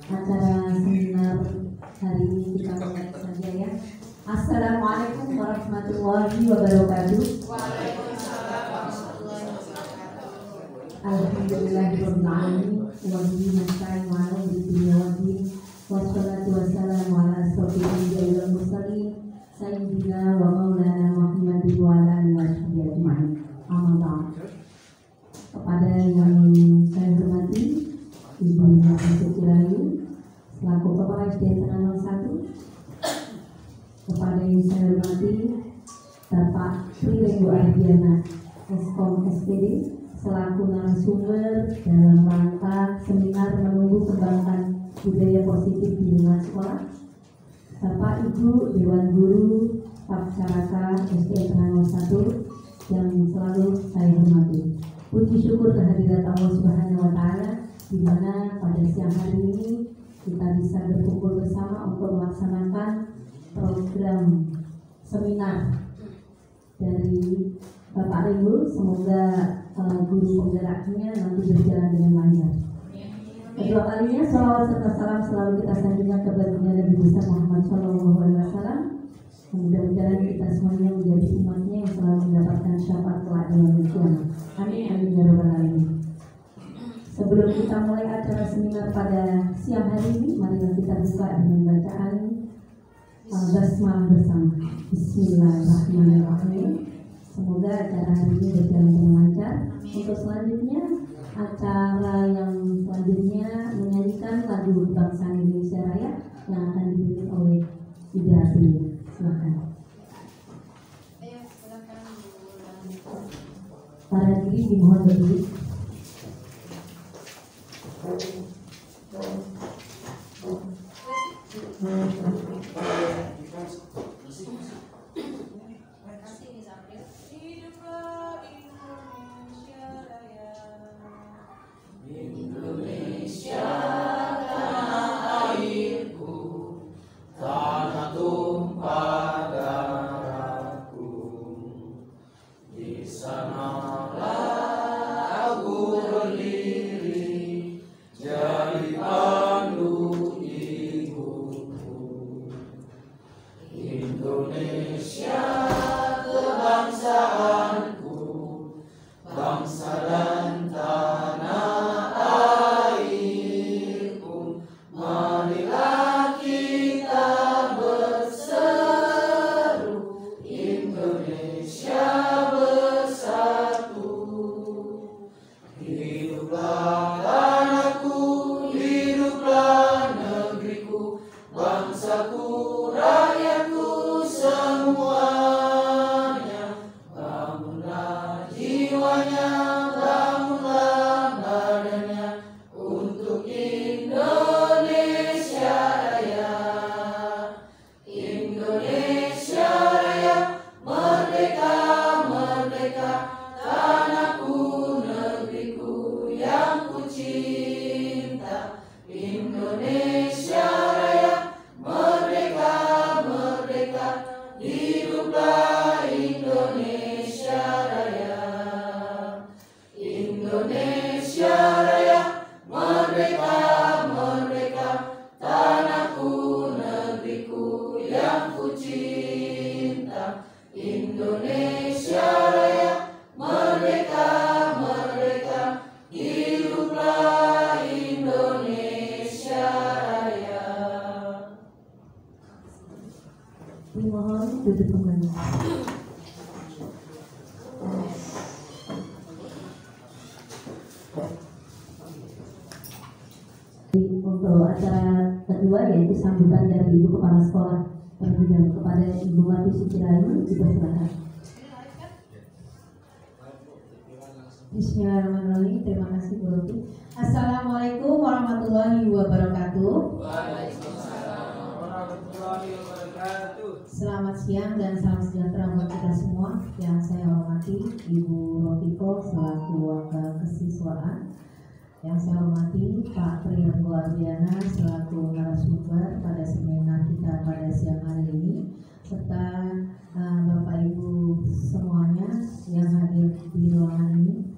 acara seminar hari ini kita mulai saja ya. Assalamualaikum warahmatullahi wabarakatuh. Waalaikumsalam warahmatullahi wabarakatuh. Alhamdulillahirabbil alamin wa bihi nasta'in ala dunya waddin. Wassalatu wassalamu ala asyrofil anbiya'i wal mursalin sayyidina wa maulana Muhammadin wa ala alihi washabihi ajma'in. Amma ba'd. Kepada yang saya hormati Ibu Siti Rahayu selaku Kepala SDN Tenganan 1, kepada yang saya hormati Bapak Tri Ardiana Eskom SPD selaku narasumber dalam rangka seminar menunggu kembangkan budaya positif di lingkungan sekolah, Bapak Ibu Dewan Guru Paksaraka SDN Tenganan 1 yang selalu saya hormati. Puji syukur kehadirat Allah Subhanahu wa Ta'ala, di mana pada siang hari ini kita bisa berkumpul bersama untuk melaksanakan program seminar dari Bapak Ibu. Semoga guru penggeraknya nanti berjalan dengan lancar. Kedua kalinya salawat serta salam selalu kita sanjungkan kepada Nabi besar Muhammad SAW. Mudah-mudahan kita semuanya menjadi umatnya yang selalu mendapatkan syafaat kelak di yaumil qiyamah. Amin amin ya rabbal alamin. Sebelum kita mulai acara seminar pada siang hari ini, mari kita buka dengan bacaan basmalah bersama. Bismillahirrahmanirrahim. Semoga acara hari ini berjalan dengan lancar. Untuk selanjutnya, acara yang selanjutnya menyanyikan lagu Bangsa Indonesia Raya yang akan dipimpin oleh Ida Asri. Silakan. Para diri dimohon berdiri. Indonesia tanah airku, tanah tumpah darahku. Di sanalah aku berdiri, jadi pandu ibuku. Indonesia kebangsaanku, bangsa dan tanah airku. Marilah kita berseru, Indonesia bersatu. Hiduplah tanahku, hiduplah negeriku, bangsaku, rakyatku semuanya. Bangunlah jiwanya, bangunlah badannya untuk Indonesia Raya. Indonesia Raya, merdeka, merdeka, tanahku, negeriku yang ku cinta. Indonesia Raya, merdeka, merdeka, hiduplah Indonesia Raya. Indonesia Raya, merdeka, merdeka, tanahku, negeriku yang ku cinta. Indonesia Raya, merdeka, merdeka, hiduplah Indonesia Raya. Dimohon duduk kembali. Untuk acara kedua yaitu sambutan dari Ibu Kepala Sekolah Pendidikan kepada Ibu Wati Siti Rahayu, dipersilakan. Bismillahirrahmanirrahim. Terima kasih Bu Rofi. Assalamualaikum warahmatullahi wabarakatuh. Waalaikumsalam warahmatullahi wabarakatuh. Selamat siang dan salam sejahtera buat kita semua. Yang saya hormati Ibu Rofiko selaku Wakil Kesiswaan. Yang saya hormati Pak Tri Ardiana selaku narasumber pada seminar kita pada siang hari ini, serta Bapak Ibu semuanya yang hadir di ruangan ini.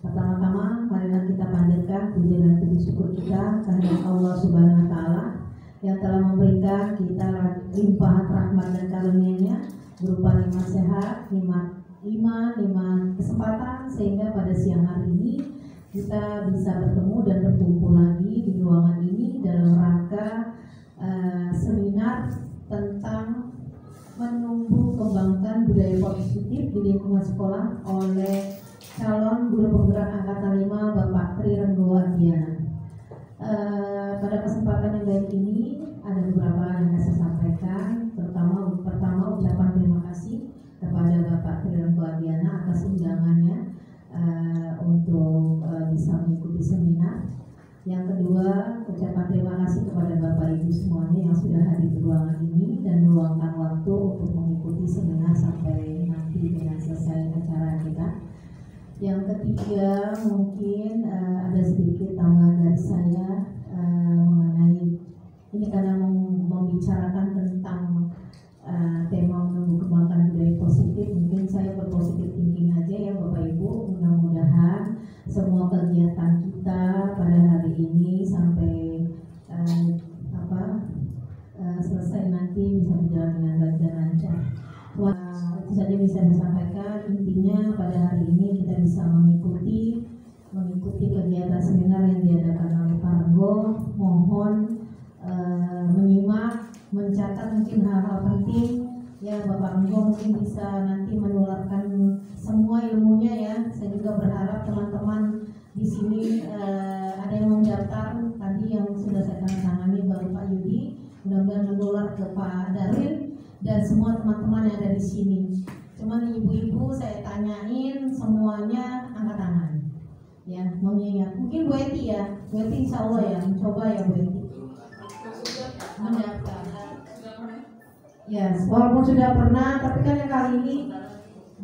Pertama-tama, marilah kita panjatkan puji dan puji syukur kita kehadirat Allah Subhanahu wa Ta'ala yang telah memberikan kita limpahan rahmat dan karunia-Nya berupa nikmat sehat, nikmat iman, nikmat kesempatan, sehingga pada siang hari ini kita bisa bertemu dan berkumpul lagi di ruangan ini dalam rangka seminar tentang menumbuh kembangkan budaya positif di lingkungan sekolah oleh calon guru penggerak angkatan 5 Bapak Tri Renggo Ardiana. Pada kesempatan yang baik ini ada beberapa yang saya sampaikan. Pertama ucapan terima kasih kepada Bapak Tri Renggo Ardiana atas undangannya untuk bisa mengikuti seminar. Yang kedua, ucapan terima kasih kepada Bapak Ibu semuanya yang sudah hadir di ruangan ini dan meluangkan waktu untuk mengikuti seminar sampai nanti dengan selesai acara kita. Yang ketiga, mungkin ada sedikit tambahan dari saya mengenai ini karena membicarakan tentang tema menumbuh kembangkan budaya positif. Mungkin saya berpositif thinking aja ya Bapak Ibu. Mudah-mudahan semua kegiatan kita pada hari ini sampai selesai nanti bisa berjalan dengan baik dan lancar. Itu saja bisa saya sampaikan. Intinya pada hari ini kita bisa mengikuti kegiatan seminar yang diadakan oleh Pak Renggo. Mohon menyimak, mencatat mungkin hal-hal penting ya. Bapak Renggo mungkin bisa nanti menularkan semua ilmunya ya. Saya juga berharap teman-teman di sini ada yang mendaftar tadi yang sudah saya tangani baru Pak Yudi, mudah-mudahan menular ke Pak Darwin dan semua teman-teman yang ada di sini. Cuman ibu-ibu saya tanyain semuanya angkat tangan ya, mengingat mungkin Bu Eti ya, Bu Eti insya Allah ya mencoba ya Bu Eti mendaftar ya, walaupun sudah pernah tapi kan yang kali ini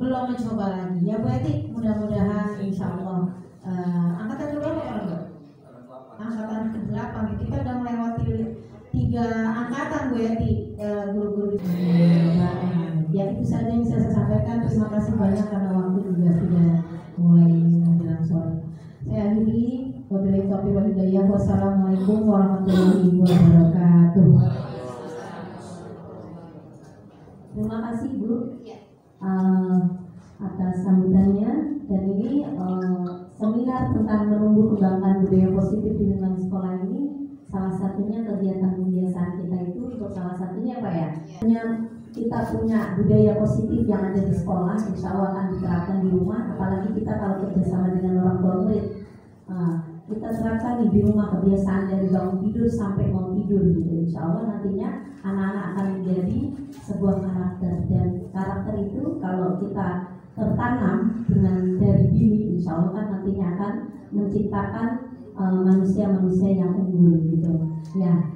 belum mencoba lagi ya Bu Eti. Mudah-mudahan insya Allah angkatan berapa Pak Renggo? Angkatan ke-8. Kita udah melewati 3 angkatan Bu Eti, guru-guru ya. Itu saja yang bisa saya sampaikan. Terima kasih banyak karena waktu juga sudah mulai menjelang sore. Saya akhiri. Wabillahi taufiq wal hidayah. Wassalamualaikum warahmatullahi wabarakatuh. Terima kasih Bu atas sambutannya. Dan ini seminar tentang menumbuh kembangkan budaya positif di lingkungan sekolah ini salah satunya kegiatan kebiasaan kita itu untuk salah satunya apa ya? Kita punya budaya positif yang ada di sekolah, insya Allah akan diterapkan di rumah. Apalagi kita kalau kerjasama dengan orang tua murid, kita terapkan di rumah kebiasaan dari bangun tidur sampai mau tidur gitu. Insya Allah nantinya anak-anak akan menjadi sebuah karakter, dan karakter itu kalau kita tertanam dengan dari dini, insya Allah kan nantinya akan menciptakan manusia-manusia yang unggul gitu ya.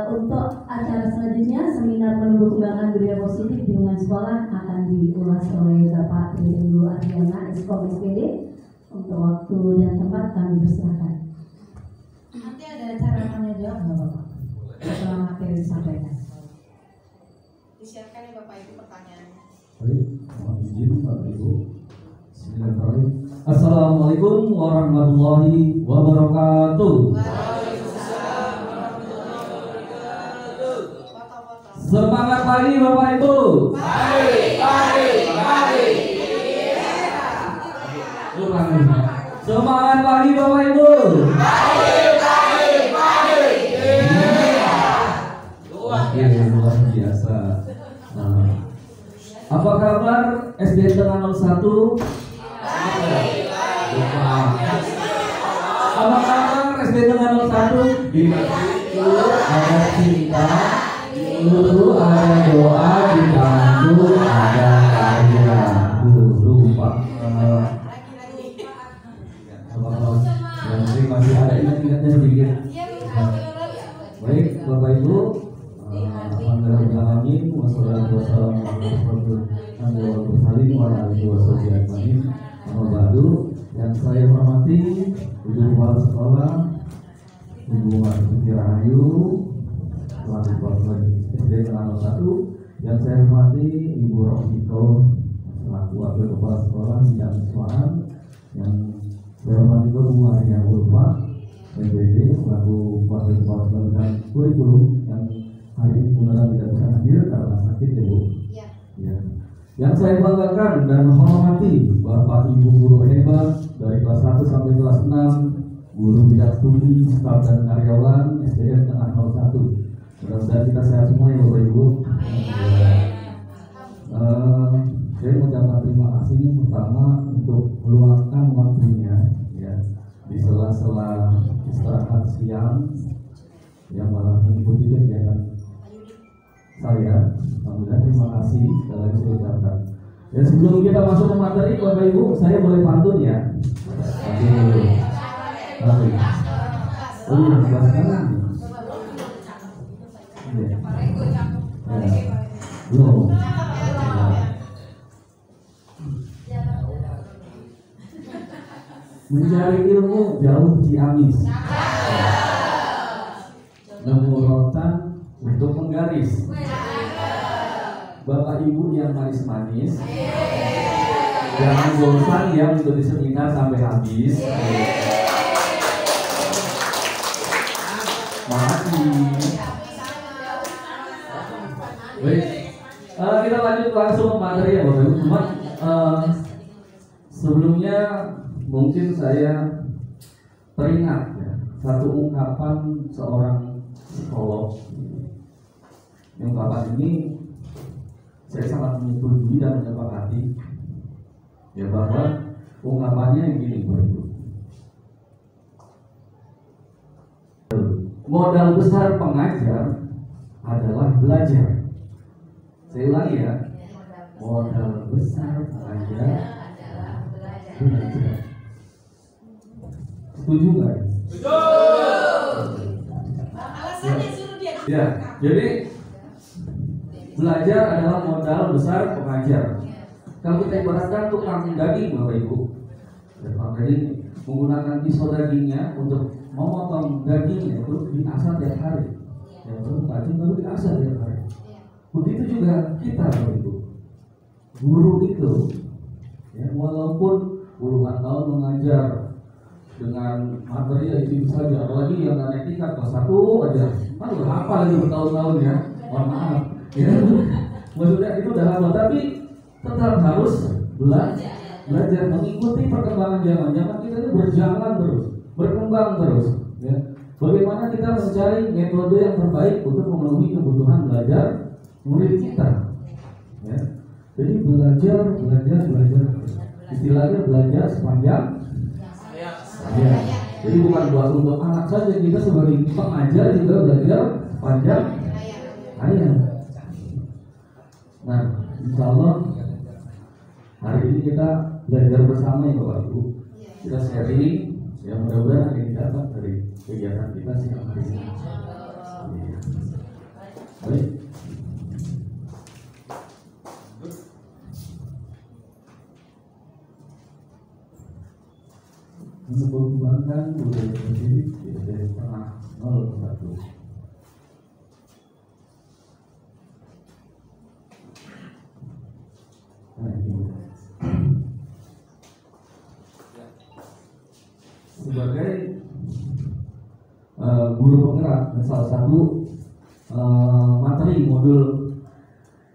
Untuk acara selanjutnya seminar menumbuh kembangkan budaya positif di lingkungan sekolah akan diulas oleh Bapak Tri Renggo Ardiana Eskom SPD. Untuk waktu dan tempat kami persilakan. Nanti ada acara tanya jawab nggak Bapak? Setelah materi disampaikan. Disiapkan ya Bapak Ibu pertanyaannya. Baik, mohon izin Bapak Ibu. Bismillahirrahmanirrahim. Assalamualaikum warahmatullahi wabarakatuh. Waalaikumsalam warahmatullahi wabarakatuh. Semangat pagi Bapak Ibu. Mari. Semangat pagi Bapak Ibu. Oke, luar biasa. Apa kabar SD Tengah 01? Apa kabar SD Tengah 01? Di situ ada cinta, dulu ada doa, di bangku ada karya. Lupa. Masih ada ingat-ingatnya sedikit. Baik Bapak Ibu, alhamdulillah, wassalatu wassalamu ala yang saya hormati Ibu Kepala Sekolah, Ibu Martuti Rahayu, selaku Kepala SD Tengah 01, yang saya hormati Ibu Rosiko, selaku Wakil Kepala Sekolah Bidang Siswaan, Yang saya hormati Bu Maria Ulfa, PBD, selaku Wakil Kepala Sekolah dan Kurikulum yang hari ini benar tidak bisa hadir karena sakit ya Bu. Ya. Yang saya banggakan dan menghormati Bapak Ibu guru hebat dari kelas 1 sampai kelas 6, guru bidang studi, staf dan karyawan SDM Tengah 01. Mudah-mudahan kita sehat semua ya Bapak Ibu. Saya mengucapkan terima kasih ini pertama untuk meluangkan waktunya ya di sela-sela istirahat siang yang malah mengikuti kegiatan saya. Alhamdulillah, terima kasih sekali lagi saya ucapkan. Dan sebelum kita masuk ke materi Bapak Ibu, saya boleh pantun ya. Oke. Oh iya, sekarang. Belum. Mencari ilmu jauh Ciamis, nemu rotan untuk menggaris. Bapak Ibu yang manis-manis, jangan bosan ya untuk di seminar sampai habis. Makasih. Baik, kita lanjut langsung ke materi ya Bapak Ibu. Cuma sebelumnya mungkin saya teringat ya, satu ungkapan seorang psikolog. Ungkapan ini saya sangat menyetujui dan menyepakati ya, bahwa ungkapannya yang gini Bapak Ibu. Modal besar pengajar adalah belajar. Saya ulangi ya, modal besar pengajar adalah belajar. Setuju nggak? Setuju. Alasannya suruh dia. Ya, jadi belajar adalah modal besar pengajar. Kalau kita ibaratkan tukang daging Bapak Ibu, tukang daging menggunakan pisau dagingnya untuk memotong dagingnya itu diasah tiap hari. Yang baru tajam baru diasah tiap hari. Begitu juga kita Bapak Ibu. Guru itu, ya, walaupun puluhan tahun mengajar dengan materi yang itu saja, apalagi yang naik tingkat kelas 1 aja, kan udah hafal lagi bertahun-tahun ya. Mohon maaf. Ya, maksudnya itu udah lama, tapi tetap harus belajar mengikuti perkembangan zaman. Zaman kita itu berjalan terus, berkembang terus. Ya. Bagaimana kita mencari metode yang terbaik untuk memenuhi kebutuhan belajar murid kita. Ya. Jadi belajar. Istilahnya belajar sepanjang. Ya. Jadi bukan buat untuk anak saja, kita sebagai pengajar juga belajar sepanjang hayat. Nah, insya Allah hari ini kita belajar bersama ya Bapak Ibu. Kita sharing, ya mudah-mudahan ada yang dapat dari kegiatan kita siang hari ini. Baik. Untuk mengembangkan budaya pendidik dari setengah 0 ke 1. Sebagai guru penggerak, salah satu materi modul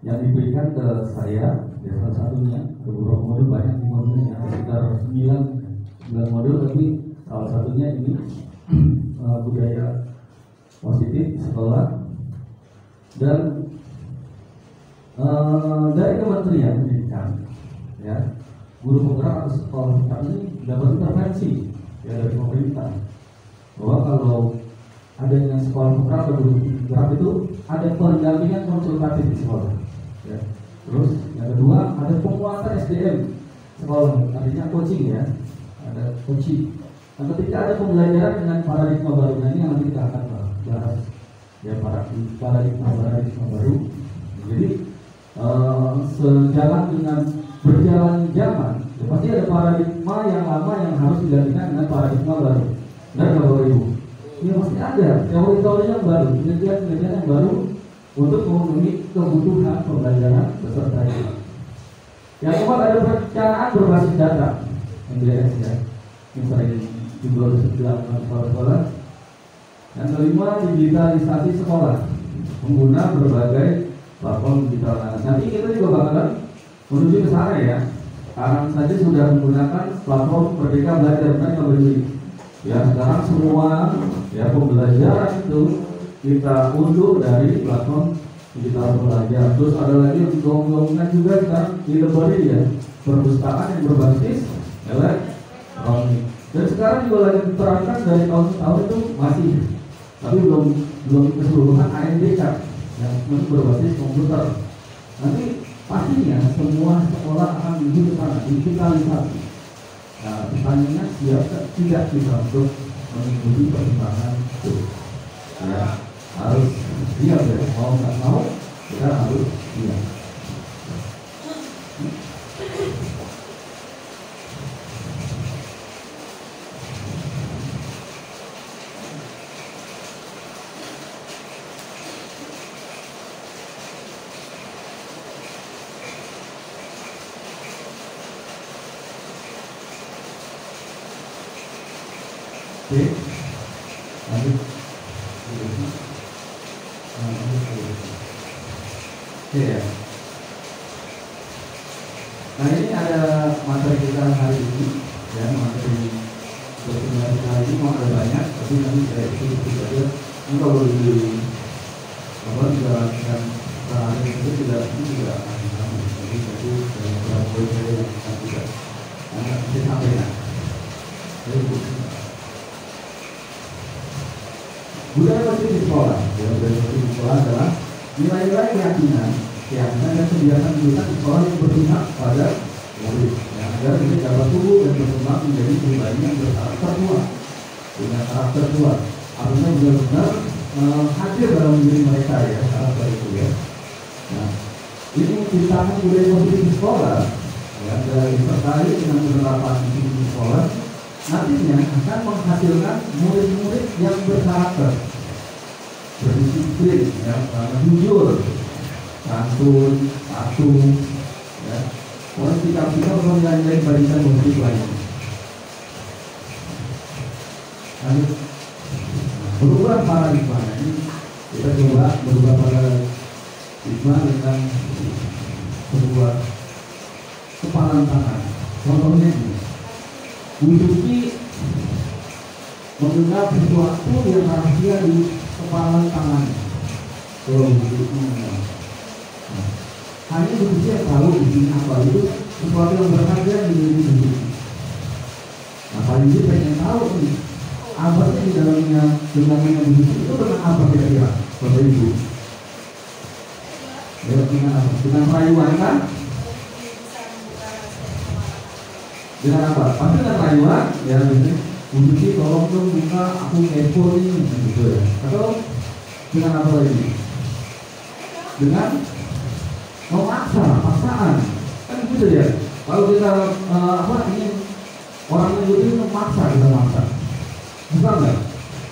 yang diberikan ke saya, ya salah satunya beberapa modul, banyak di modulnya, ada sekitar 9 modul, tapi salah satunya ini budaya positif di sekolah. Dan dari Kementerian Pendidikan, ya, guru penggerak atau sekolah kami dapat intervensi ya dari pemerintah bahwa kalau adanya sekolah penggerak atau guru penggerak itu ada pendampingan konsultatif di sekolah. Ya. Terus yang kedua ada penguatan SDM sekolah, artinya coaching ya, ada coaching. Dan ketika ada pembelajaran dengan paradigma baru, ini yang nanti kita akan bahas ya, paradigma baru. Jadi sejalan dengan berjalan zaman, ya pasti ada paradigma yang lama yang harus digantikan dengan paradigma baru. Benar nggak Bapak Ibu? Ya pasti ada teori-teori yang baru, penelitian yang baru untuk memenuhi kebutuhan pembelajaran peserta itu. Yang keempat ada perencanaan berbasis data. MBS ya, yang sering dilakukan sekolah-sekolah. Yang kelima, digitalisasi sekolah mengguna berbagai platform digital. Nanti kita juga bakalan menuju ke sana ya. Sekarang saja sudah menggunakan platform Merdeka Belajar mereka berdiri. Ya sekarang semua ya pembelajaran itu kita unduh dari platform digital belajar. Terus ada lagi gonggongan juga sekarang e-library ya, perpustakaan yang berbasis elektronik. Dan sekarang juga lagi diterapkan dari tahun ke tahun itu masih, tapi belum keseluruhan ANDK yang berbasis komputer. Nanti pastinya semua sekolah akan menuju ke sana, digitalisasi. Nah, pertanyaannya siap tidak kita untuk mengikuti perkembangan itu? Ya, harus siap ya, mau nggak mau kita harus siap. Oke, lanjut. Oke ya. Nah ini ada materi kita hari ini, ya materi dokumentasi hari ini mau ada banyak, tapi nanti saya itu saja. Ini kalau di dijalankan sehari itu tidak akan sama. Jadi beberapa poin saya yang akan tidak bisa sampaikan. Budaya positif di sekolah, ya, budaya positif di sekolah adalah nilai-nilai keyakinan dan kebiasaan di sekolah yang berpihak pada murid, ya, agar mereka dapat tumbuh dan berkembang menjadi pribadi yang berkarakter kuat, punya karakter kuat. Artinya benar-benar hadir dalam diri mereka ya karakter itu ya. Nah, ini tindakan budaya positif di sekolah, ya, dari terkait dengan penerapan di sekolah. Nantinya akan menghasilkan murid-murid yang berkarakter, berdisiplin, ya, jujur, santun, patuh, ya. Orang sikap-sikap nilai-nilai barisan positif lainnya. Lanjut, berubah paradigma ini kita coba berubah paradigma dengan sebuah kepalan tangan. Contohnya ini. Menduduki mengenal sesuatu yang rahasia di kepala tangan. Hanya begitu yang tahu di sini apa itu sesuatu yang berharga yang dimiliki. Nah, paling dia pengen tahu nih apa sih di dalamnya dengan begitu itu dengan apa kira-kira Bapak Ibu? Dengan apa? Dengan rayuan kan? Dengan apa? Pasti dengan rayuan, ya biasanya Budi tolong dong buka, aku kepo nih, gitu ya. Atau dengan apa lagi? Dengan memaksa, paksaan, kan gitu ya. Kalau kita ingin orang mengikuti memaksa, kita maksa. Bukan nggak?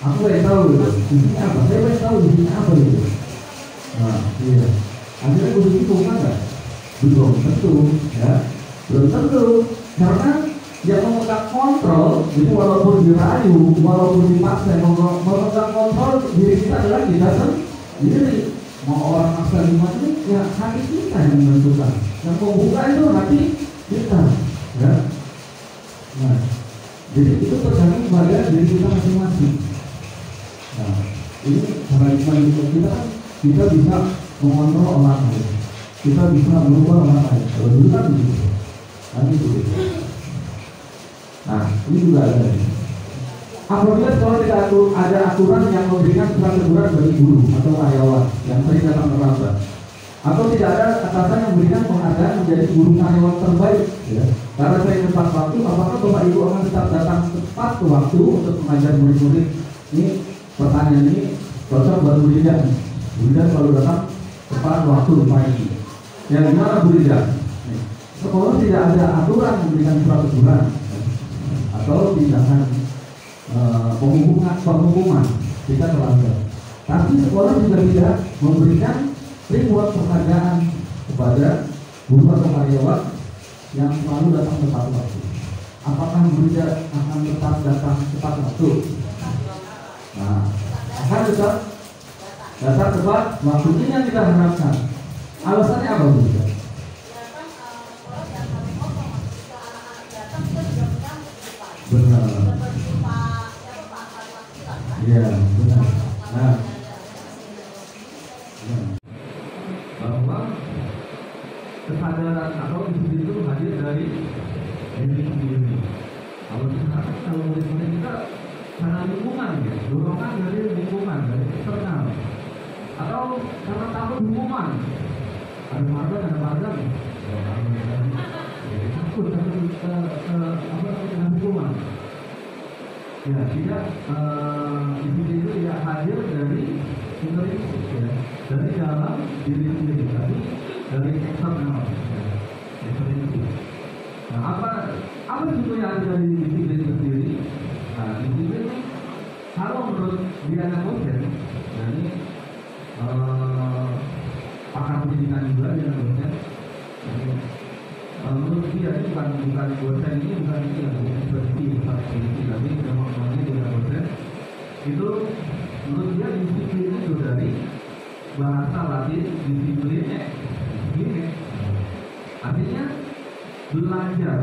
Aku pengen tahu gitu. Di sini apa? Saya pengen tahu di sini apa gitu. Nah, iya. Akhirnya Budi bukan nggak? Belum tentu, ya. Belum tentu. Karena yang memegang kontrol itu walaupun dirayu, walaupun dipaksa, memegang kontrol diri kita adalah kita sendiri. Mau orang maksa gimana ini, ya hati kita yang menentukan. Yang membuka itu hati kita, ya. Nah, jadi itu tergantung pada diri kita masing-masing. Nah, ini paradigma hidup kita kan kita bisa mengontrol orang lain, kita bisa merubah orang lain. Kalau dulu kan begitu. Nah, ini juga ada. Apabila sekolah tidak ada aturan yang memberikan surat teguran bagi guru atau karyawan yang sering datang terlambat, atau tidak ada atasan yang memberikan penghargaan menjadi guru karyawan terbaik, ya. Karena saya tepat waktu, apakah Bapak Ibu akan tetap datang tepat ke waktu untuk mengajar murid-murid? Ini pertanyaan ini cocok buat Bu Rida. Bu Rida selalu datang tepat waktu pagi. Ya gimana Bu Rida? Sekolah tidak ada aturan memberikan surat teguran atau tindakan penghukuman jika terlambat. Tapi sekolah juga tidak memberikan reward penghargaan kepada guru atau karyawan yang selalu datang tepat waktu. apakah gereja akan tetap datang tepat waktu? Nah, akan tetap datang tepat waktu. Ini yang kita harapkan. Alasannya apa Bu? Benar. Iya, benar. Nah, bahwa kesadaran atau disiplin itu hadir dari diri sendiri. Kalau murid-murid kita karena lingkungan, ya, dorongan dari lingkungan, dari eksternal, atau karena takut hukuman. Ada magang, takut dengan hukuman. Ya, tidak disiplin itu tidak hadir dari intrinsik, ya, dari dalam diri sendiri, tapi dari eksternal, intrinsik. Nah, apa sebetulnya ada dari disiplin itu sendiri? Nah, disiplin kalau menurut Diana Mosen, nah ini pakar pendidikan juga Diana Mosen. Menurut dia ini bukan dosen ini bukan ini yang seperti tapi namanya Diana Mosen. Itu menurut dia disiplin itu dari bahasa Latin disipline, artinya belajar.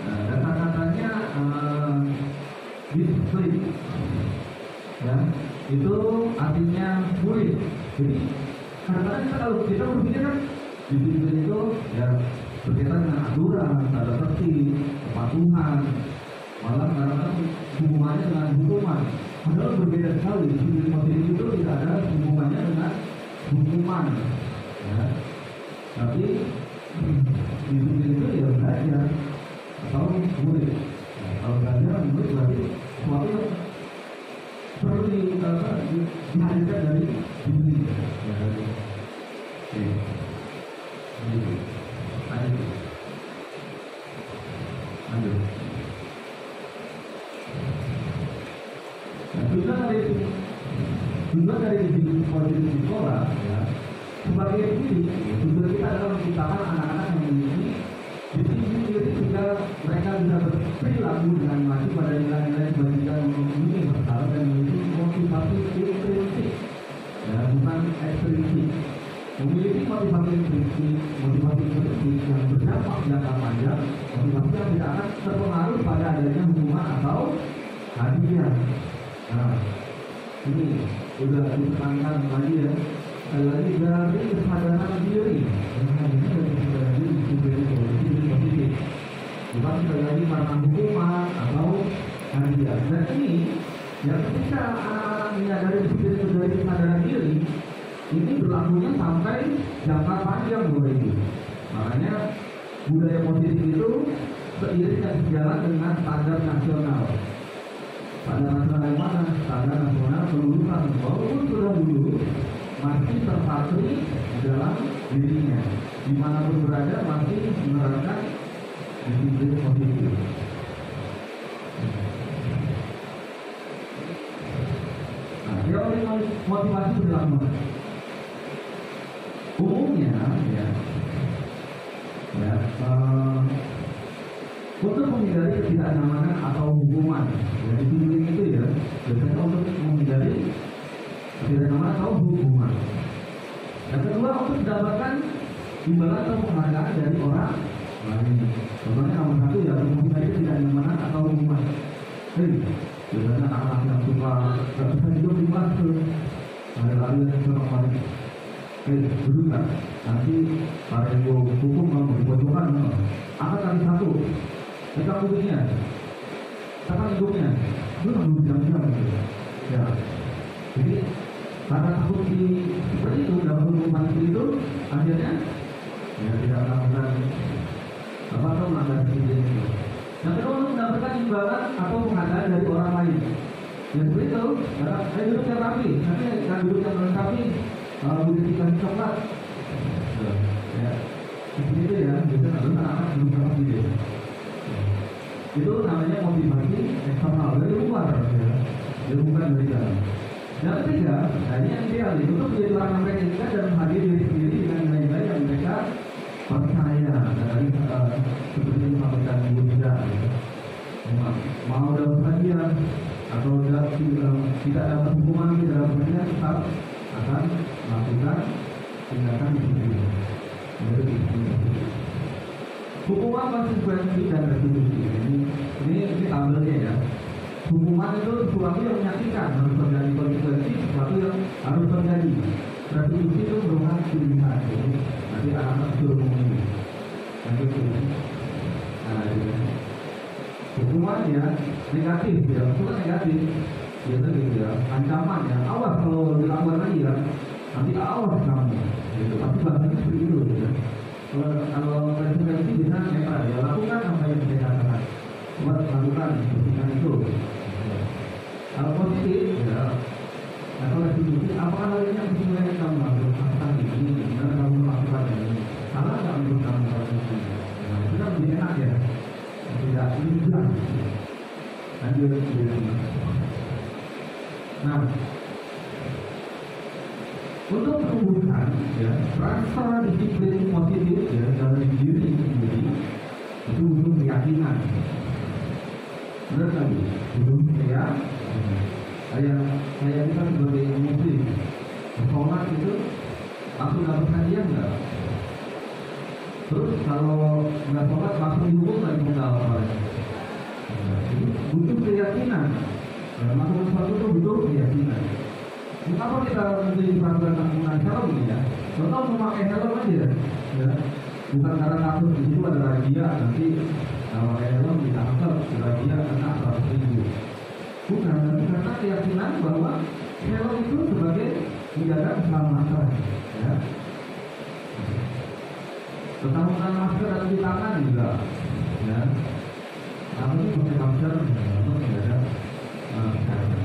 Nah, kata-katanya disiplin, ya, itu artinya murid. Jadi kadang-kadang kita berpikir kan disiplin itu ya berkaitan dengan aturan, tata tertib, kepatuhan, malah kadang-kadang hubungannya dengan hukuman. Padahal berbeda sekali. Disiplin positif itu tidak ada hubungannya dengan hukuman, ya. Tapi disiplin itu ya belajar atau murid. Kalau belajar murid berarti sesuatu yang perlu dihadirkan dari diri. Juga dari sisi positif di sekolah, ya, sebagai diri, tujuan kita adalah menciptakan anak-anak yang memiliki disiplin diri sehingga mereka bisa berperilaku dengan maju pada nilai-nilai kebajikan memenuhi bersalah dan memiliki motivasi intrinsik, ya, bukan ekstrinsik. Memiliki motivasi intrinsik yang berdampak jangka panjang, motivasi yang tidak akan terpengaruh pada adanya hukuman atau hadiah. Nah, ini sudah ditekankan lagi, ya, sekali lagi dari kesadaran diri. Bukan sekali lagi karena hukuman atau hadiah. Dan ini yang ketika anak-anak menyadari disiplin itu dari kesadaran diri, ini berlakunya sampai jangka panjang itu. Makanya budaya positif itu seiring dan sejalan dengan standar nasional. Standar nasional yang mana? Standar nasional kelulusan, walaupun sudah dulu masih terpatri di dalam dirinya, dimanapun berada masih menerapkan disiplin positif. Nah, teori motivasi perilaku umumnya, untuk menghindari ketidaknyamanan atau hukuman. Ya, disiplin itu ya biasanya untuk menghindari ketidaknyamanan atau hukuman. Yang kedua, untuk mendapatkan imbalan atau penghargaan dari orang lain. Contohnya nomor satu ya, untuk menghindari ketidaknyamanan atau hukuman. Biasanya anak-anak yang suka gak bisa hidup di batu, lari-lari dan sebagainya. Duduk kan, nanti para ibu hukum mau dipojokan, angkat kali satu, pegang kubunya, tekan hidungnya, itu nunggu jam-jam gitu. Ya, jadi karena takut seperti itu dalam hukuman itu, akhirnya ya tidak melakukan apa atau melanggar disiplin itu. Yang kedua, untuk mendapatkan imbalan atau penghargaan dari orang lain. Yang seperti itu, saya duduk yang rapi, nanti yang duduk yang melengkapi. Kalau dikasih coklat, ya, seperti itu ya, biasanya harus anak-anak belum sama dia. Itu namanya motivasi eksternal dari luar, ya, bukan dari dalam. Yang ketiga, ini yang ideal itu menjadi orang yang mereka dan hadir diri sendiri dengan nilai-nilai yang mereka percaya. saya dari seperti yang disampaikan Bu Ida, mau dapat hadiah atau tidak dapat hukuman di dalam hadiah tetap akan melakukan tindakan disiplin. Hukuman konsekuensi dan restitusi. Ini tabelnya ya. Hukuman itu sesuatu yang menyakitkan, harus terjadi konsekuensi, sesuatu yang harus terjadi. Restitusi itu merupakan pilihan. Jadi nanti anak-anak suruh memilih. Nanti hukuman ya negatif ya, hukuman negatif. Biasa gitu ya, ancaman ya, awas kalau dilakukan lagi ya, nanti awas kamu. Gitu. Tapi bahasanya seperti itu ya. Kalau konsekuensi bisa netral ya, lakukan apa yang saya katakan. Buat lakukan keputusan itu. Kalau positif ya, atau restitusi, apakah hal ini yang sebenarnya kamu lakukan ini, dan kamu melakukan ini, salah nggak menurut kamu restitusi? Nah, itu kan lebih enak ya. Tidak ini jelas. Lanjut. Nah, untuk menumbuhkan ya rasa disiplin positif ya dalam diri sendiri itu butuh keyakinan. Benar lagi, butuh saya kita sebagai muslim sholat itu langsung dapat hadiah enggak? Terus kalau nggak sholat langsung dihukum lagi enggak oleh? Butuh keyakinan. Melakukan sesuatu itu butuh keyakinan. Mengapa kita menjadi peraturan penggunaan helm ya? Contoh memakai helm aja, ya. Bukan karena takut di situ ada razia nanti pakai helm ditangkap, razia kena 100.000. Bukan, karena keyakinan bahwa helm itu sebagai menjaga keselamatan, ya. Tentang menggunakan masker dan cuci tangan juga, ya. Namun pakai masker untuk menjaga kesehatan.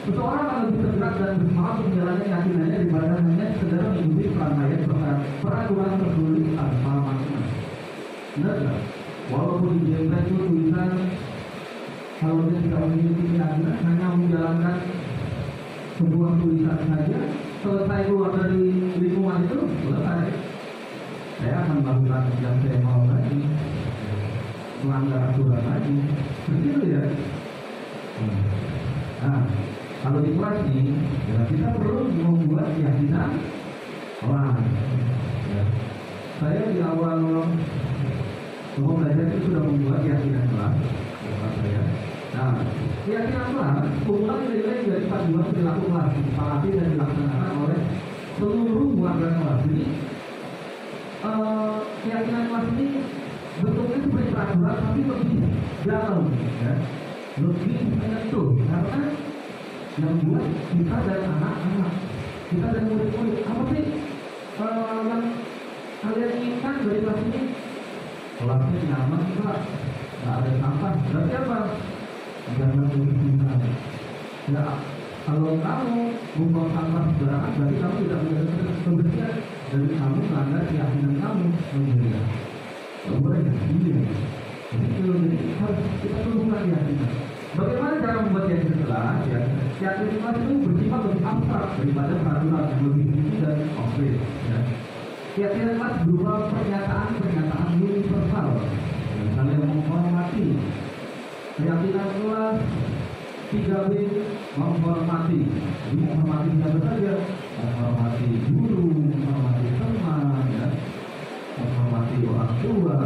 Seseorang akan lebih tergerak dan bersemangat untuk menjalani keyakinannya daripada hanya sekedar mengikuti keramaian peraturan tertulis tanpa makna. Benar nggak? Walaupun di jempret itu tulisan kalau dia tidak memiliki keyakinan, hanya menjalankan sebuah tulisan saja, selesai keluar dari lingkungan itu selesai. Saya akan melakukan yang saya mau lagi, melanggar aturan lagi, begitu ya. Nah, kalau di kelas ini, ya, kita perlu membuat keyakinan orang. Ya. Saya di awal mau belajar itu sudah membuat keyakinan kelas saya. Nah, keyakinan kelas kumpulan nilai-nilai dari panduan perilaku kelas disepakati dan dilaksanakan oleh seluruh warga kelas. Jadi keyakinan kelas ini bentuknya seperti peraturan tapi lebih dalam, ya. Lebih menyentuh karena yang buat kita dan anak-anak, kita dan murid-murid. Apa sih yang kalian inginkan dari kelas ini? Kelasnya nyaman, Pak, nggak ada sampah. Berarti apa? Jangan berpindah. Ya, kalau kamu membuang sampah sembarangan, berarti kamu tidak menjaga kebersihan dan kamu melanggar keyakinan kamu menjaga. Boleh ya? Jadi harus kita tumbuhkan keyakinan. Bagaimana cara membuat keyakinan kelas? Ya, keyakinan kelas itu bersifat lebih abstrak daripada peraturan yang lebih tinggi dan konkret. Ya. Keyakinan kelas berupa pernyataan universal. Misalnya menghormati. Keyakinan kelas 3B menghormati. Jadi menghormati siapa saja? Menghormati guru, menghormati teman, ya. Menghormati orang tua.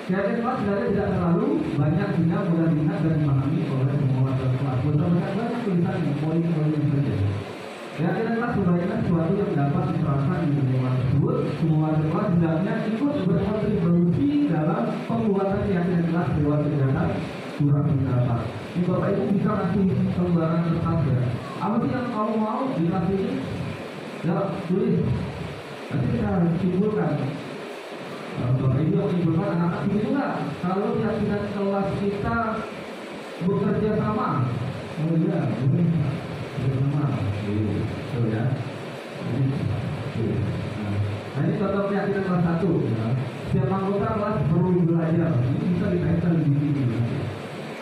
Keyakinan kelas sebenarnya tidak terlalu banyak, tidak mudah diingat dan dipahami oleh semua warga kelas. Banyak tulisan yang poin-poin saja. Keyakinan kelas kebanyakan sesuatu yang dapat diterapkan di lingkungan tersebut. Semua warga kelas hendaknya ikut berkontribusi dalam pembuatan keyakinan kelas lewat kegiatan surat pendapat. Ini Bapak Ibu bisa kasih lembaran kertas ya. Apa sih yang kamu mau dikasih ini? Ya, tulis. Nanti kita simpulkan. Bapak Ibu yang menyebutkan anak-anak ini juga kalau keyakinan kelas kita bekerja sama. Oh iya, bekerja sama. Itu ya. Nah, ini contoh keyakinan kelas 1 ya. Setiap anggota kelas perlu belajar. Ini bisa dikaitkan di sini.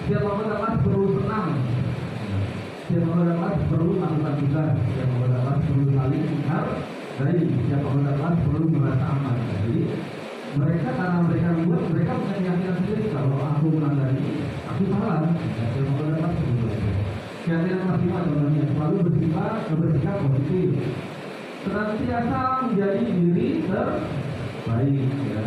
Setiap anggota kelas perlu senang. Setiap anggota kelas perlu melakukan tugas. Setiap anggota kelas perlu saling menghargai. Setiap anggota kelas perlu merasa aman. Jadi mereka karena mereka buat, mereka punya keyakinan sendiri kalau aku melanggar ini, aku salah. Keyakinan maksimal namanya selalu bersikap positif, senantiasa menjadi diri terbaik, ya.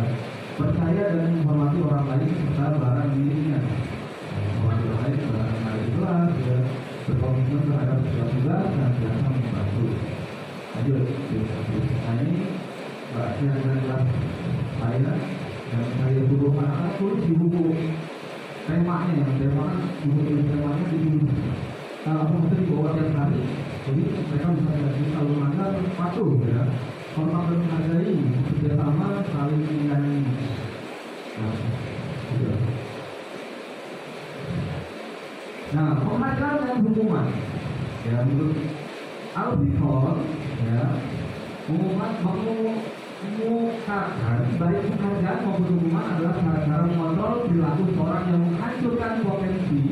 Percaya dan menghormati orang lain serta barang dirinya. Menghormati orang lain barang ikhlas, ya. Berkomitmen terhadap sesuatu tugas dan biasa membantu. Lanjut, ini bahagia dengan kelas saya dan saya suruh anak-anak tulis di buku temanya di buku apa di bawah tiap hari. Jadi mereka bisa jadi kalau melanggar patuh, ya. Hormat dan menghargai, kerjasama, saling menyayangi. Nah, penghargaan dan hukuman, ya, menurut Al-Bihor, ya, mengumumkan baik penghargaan maupun hukuman adalah cara-cara mengontrol perilaku seorang yang menghancurkan potensi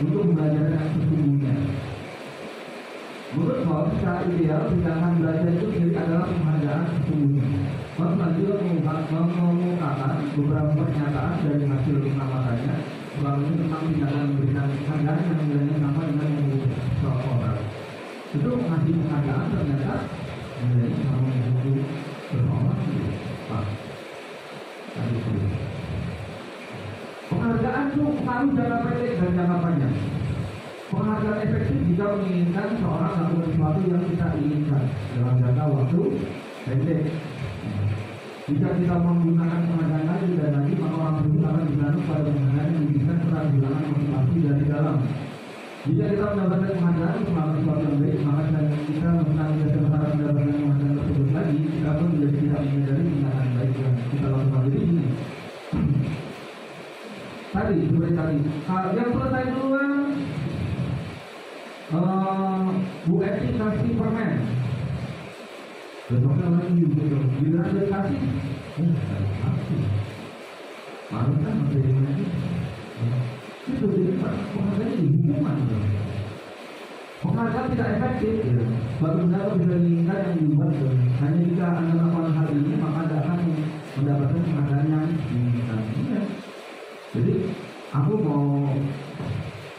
untuk belajar yang sesungguhnya. Menurut Paul, secara ideal tindakan belajar itu sendiri adalah penghargaan sesungguhnya. Paul selanjutnya mengungkapkan beberapa pernyataan dari hasil pengamatannya melalui tentang tindakan memberikan penghargaan yang nilainya sama dengan mengukur seseorang. Itu mengasih penghargaan ternyata nilainya sama mengukur seseorang. Penghargaan itu selalu jangka pendek dan jangka panjang. Penghargaan efektif jika menginginkan seorang melakukan sesuatu yang kita inginkan dalam jangka waktu pendek. Jika kita menggunakan penghargaan lagi dan lagi, maka orang tersebut akan bergantung pada penghargaan yang diberikan serta kehilangan motivasi dari dalam. Jika kita mendapatkan penghargaan untuk melakukan sesuatu yang baik, maka kita menantikan berharap mendapatkan penghargaan tersebut lagi, kita pun menjadi tidak menyadari tindakan baik yang kita lakukan ini. Tadi, seperti tadi, yang selesai duluan, Bu Eti kasih permen. Besoknya lagi gitu, bila dia kasih, malu kan menjadi lagi. Itu jadi penghargaan di hukuman. Penghargaan tidak efektif, ya. Suatu benda bisa diinginkan yang dibuat. Hanya jika Anda melakukan hal ini, maka Anda akan mendapatkan penghargaan yang diinginkan. Jadi, aku mau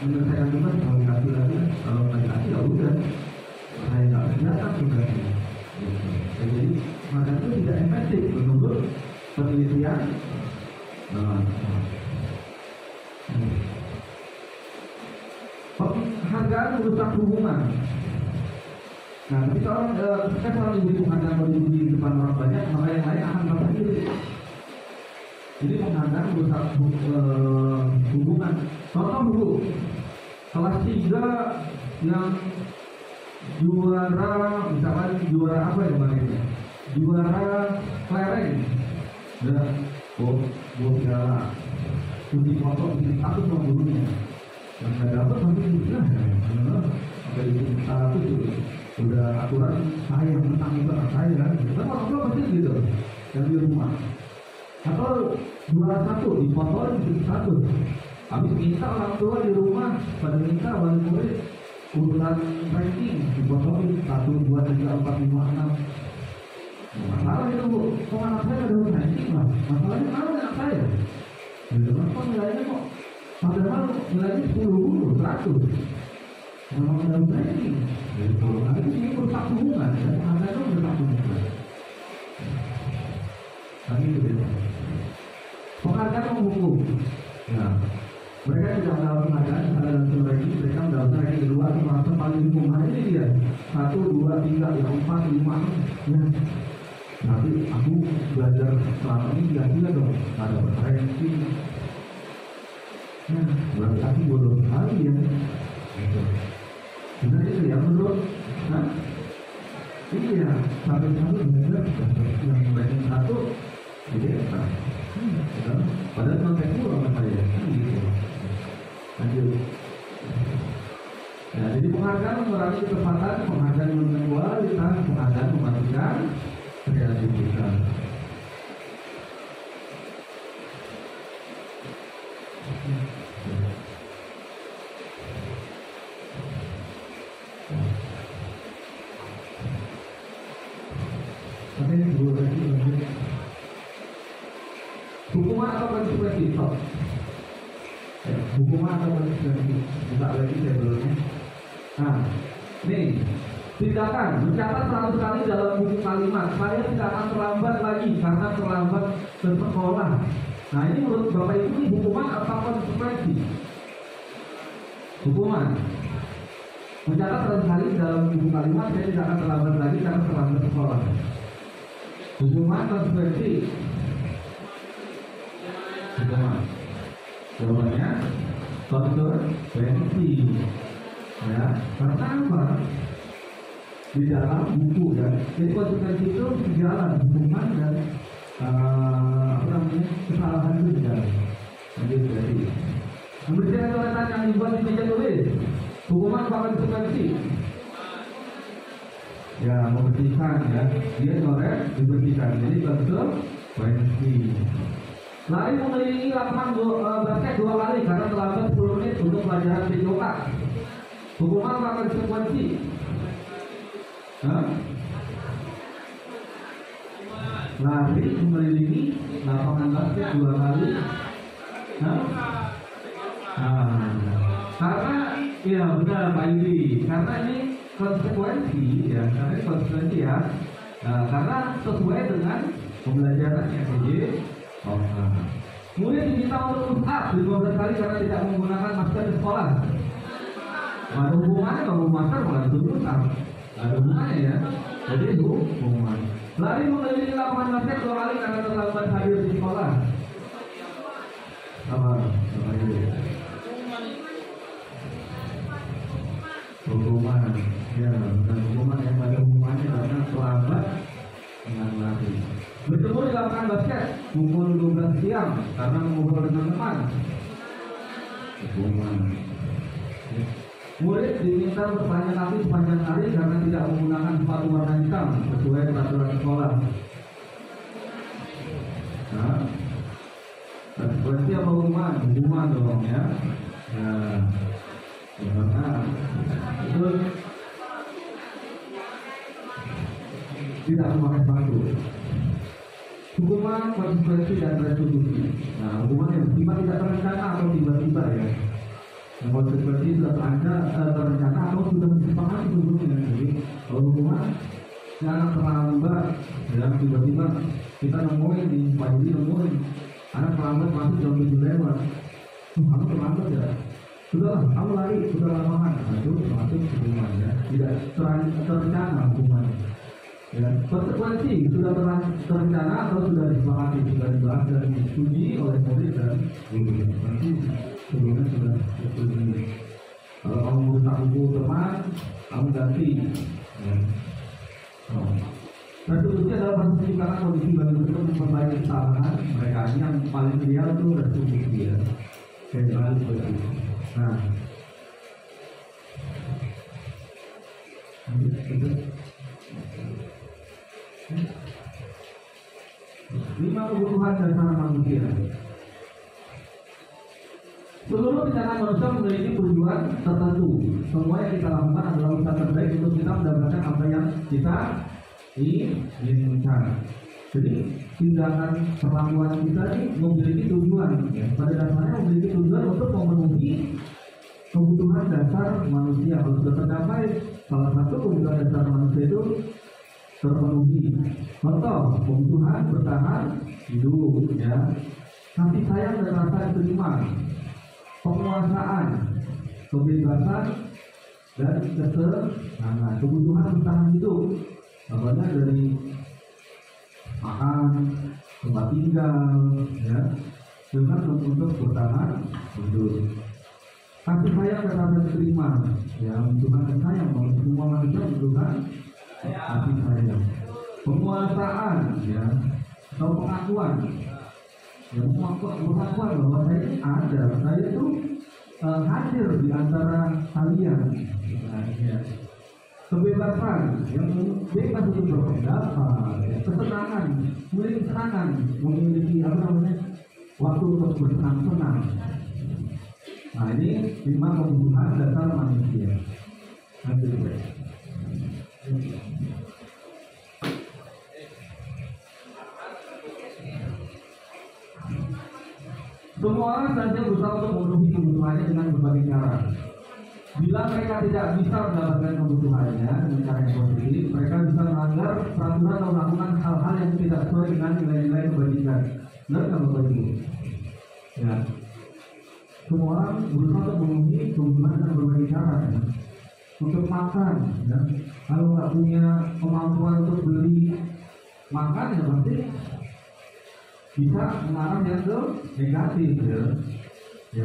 menyelesaikan tugas kalau dikasih lagi, kalau nggak dikasih ya udah, saya nggak datang tugasnya. Jadi maka itu tidak efektif menurut penelitian. Penghargaan merusak hubungan. Nah, tapi kalau kita selalu diberi penghargaan kalau di depan orang banyak, maka yang lain akan merasa iri. Jadi penghargaan merusak hubungan. Contoh dulu, kelas 3 yang juara, misalkan juara apa ya kemarin? Juara kelereng. Dan piala studi foto di satu sama gurunya. Yang nggak dapat nanti sudah, sampai di satu itu udah aturan saya yang menang itu anak saya kan. Kan orang tua pasti gitu, yang di rumah. Atau juara 1 di foto di satu. Habis minta orang tua di rumah pada minta wali murid urutan ranking dibotokin 1, 2, 3, 4, 5, 6. Masalah itu Bu, kok anak saya ada ranking lah. Masalahnya mana anak saya? Gitu kan, kok nilainya kok padahal nilainya 10, 100. Memang ada ranking. Gitu. Nah ini merusak hubungan ya, anak itu merusak hubungan. Tapi itu beda. Penghargaan menghukum. Ya. Mereka tidak mendapatkan penghargaan dalam ranking, mereka mendapatkan ranking kedua atau merasa paling hukum. Nah ini dia 1, 2, 3, 4, 5. Ya. Tapi aku belajar selama ini gila dong, ada ranking. Nah, berarti aku bodoh sekali ya. Benar itu ya menurut? Nah, iya, satu-satu benar yang ranking 1 jadi apa? Padahal konten pulang sama saya, gitu. Lanjut. Ya, jadi penghargaan mengurangi kecepatan, penghargaan menunjukkan kualitas, penghargaan memastikan kreativitas. Oke, dulu lagi lanjut. hukuman atau konsekuensi. Buka lagi tabelnya. Nah, nih tindakan mencatat 100 kali dalam buku kalimat. Saya tidak akan terlambat lagi karena terlambat ke sekolah. Nah, ini menurut Bapak Ibu ini hukuman atau konsekuensi? Hukuman. Mencatat 100 kali dalam buku kalimat, saya tidak akan terlambat lagi karena terlambat ke sekolah. Hukuman konsekuensi. Hukuman. Jawabannya konsekuensi. Ya, karena apa? Di dalam buku ya. Jadi konsekuensi itu sejalan hukuman dan kesalahan itu sejalan. Jadi memberikan catatan yang dibuat di meja tulis. Hukuman apa konsekuensi? Ya, membersihkan ya. Dia coret dibersihkan. Jadi konsekuensi. Lari mengelilingi lapangan basket 2 kali karena terlambat 10 menit untuk pelajaran PJOK. Hukuman apa konsekuensi? Lari mengelilingi lapangan basket 2 kali. Karena ya benar Pak Yudi, karena ini konsekuensi ya, karena ini konsekuensi ya. Karena sesuai dengan pembelajaran SJ. Murid diminta untuk push up 15 kali karena tidak menggunakan masker di sekolah. Ada hubungannya kalau masker malah itu push up. Ada hubungannya ya. Jadi itu hubungan. Lari mengelilingi lapangan basket 2 kali karena terlambat hadir di sekolah. Apa itu? Hukuman. Ya, bukan hukuman yang ada hubungannya karena terlambat dengan lari. Bertemu di lapangan basket pukul 12 siang karena mengobrol dengan teman. Hukuman. Murid diminta bertanya kaki sepanjang hari karena tidak menggunakan sepatu warna hitam sesuai peraturan sekolah. Nah, konsekuensi apa hukuman? Hukuman dong ya. Nah, terus tidak memakai sepatu. Hukuman, konsekuensi dan restitusi. Nah, hukuman yang bersifat tidak terencana atau tiba-tiba ya. Yang konsekuensi sudah terencana atau sudah disepakati sebelumnya. Jadi kalau hukuman jangan terlambat, ya tiba-tiba kita nemuin di pagi nemuin anak terlambat masuk jam 7 lewat. Kamu terlambat ya. Sudah, kamu lari, sudah lapangan. Nah, itu masuk hukuman ya. Tidak terencana hukuman. Ya, konsekuensi sudah terencana atau sudah disepakati, sudah dibahas dan disetujui oleh murid dan guru. Nanti sebelumnya sudah disetujui. Kalau kamu merusak buku teman, kamu ganti. Ya. Restitusi adalah proses menciptakan kondisi bagi mereka untuk memperbaiki kesalahan mereka. Yang paling ideal itu restitusi ya. Saya jelas seperti itu. Nah, itu. 5 kebutuhan dasar manusia. Seluruh tindakan manusia memiliki tujuan tertentu. Semua yang kita lakukan adalah usaha terbaik untuk kita mendapatkan apa yang kita inginkan. Jadi tindakan perlakuan kita ini memiliki tujuan. Ya. Pada dasarnya memiliki tujuan untuk memenuhi kebutuhan dasar manusia. Kalau sudah tercapai salah satu kebutuhan dasar manusia itu terpenuhi. Contoh, kebutuhan bertahan hidup, ya, kasih sayang dan rasa diterima, penguasaan, kebebasan dan kesenangan. Kebutuhan bertahan hidup, contohnya dari makan, tempat tinggal, ya, dengan untuk bertahan hidup. Kasih sayang dan rasa diterima, ya, kebutuhan dan sayang, semua manusia membutuhkan kasih sayang. Penguasaan, ya, atau pengakuan, ya, pengakuan bahwa saya ini ada, saya itu hadir di antara kalian. Nah, ya. Kebebasan, yang bebas untuk berpendapat, ya. Kesenangan, memiliki kesenangan, memiliki waktu untuk bersenang-senang. Nah, ini 5 kebutuhan dasar manusia. Nanti semua Semua orang seharusnya berusaha untuk memenuhi kebutuhannya dengan berbagai cara. Bila mereka tidak bisa mendapatkan kebutuhannya dengan cara yang positif, mereka bisa melanggar peraturan atau melakukan hal-hal yang tidak sesuai dengan nilai-nilai kebajikan. Benar nggak Bapak Ibu? Ya. Semua orang berusaha untuk memenuhi kebutuhan dengan berbagai cara. Ya. Untuk makan, ya. Kalau nggak punya kemampuan untuk beli makan, ya pasti bisa mengarah yang ke negatif, ya. Ya.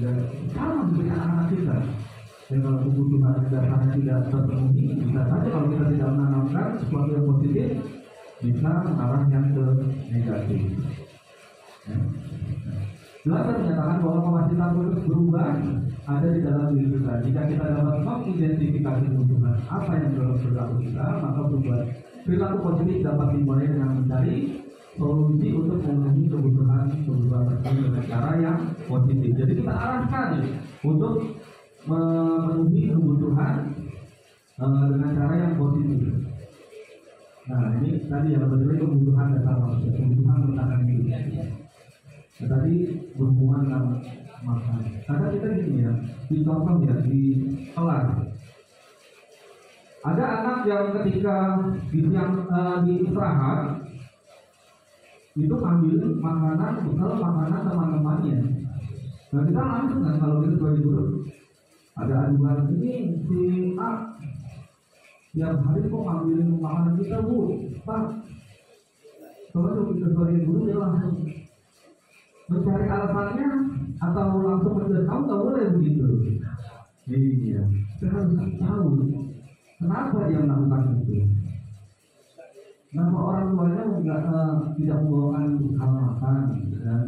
Dan sama seperti anak-anak kita. Dan kalau kebutuhan dasarnya tidak terpenuhi, bisa saja kalau kita tidak menanamkan sesuatu yang positif, bisa mengarah yang ke negatif. Ya. Belajar menyatakan bahwa kapasitas untuk berubah ada di dalam diri kita. Jika kita dapat mengidentifikasi kebutuhan apa yang dalam perilaku kita, maka perilaku positif dapat dimulai dengan mencari solusi untuk memenuhi kebutuhan tersebut dengan cara yang positif. Jadi kita arahkan untuk memenuhi kebutuhan dengan cara yang positif. Nah ini tadi yang berbeda kebutuhan dasar manusia, kebutuhan bertahan hidup. Nah, tadi berhubungan dengan makan. Karena kita gini ya, di contoh ya di kelas. Ada anak yang ketika di istirahat itu ambil makanan, bekal makanan teman-temannya. Nah kita langsung kan kalau kita sebagai guru ada aduan ini si A tiap hari kok ambil makanan kita Bu, Pak. Kalau kita sebagai guru dia langsung mencari alasannya atau langsung mencari kamu nggak boleh begitu. Iya, kita harus tahu kenapa dia melakukan itu. Nama orang tuanya tidak membawakan hal makan dan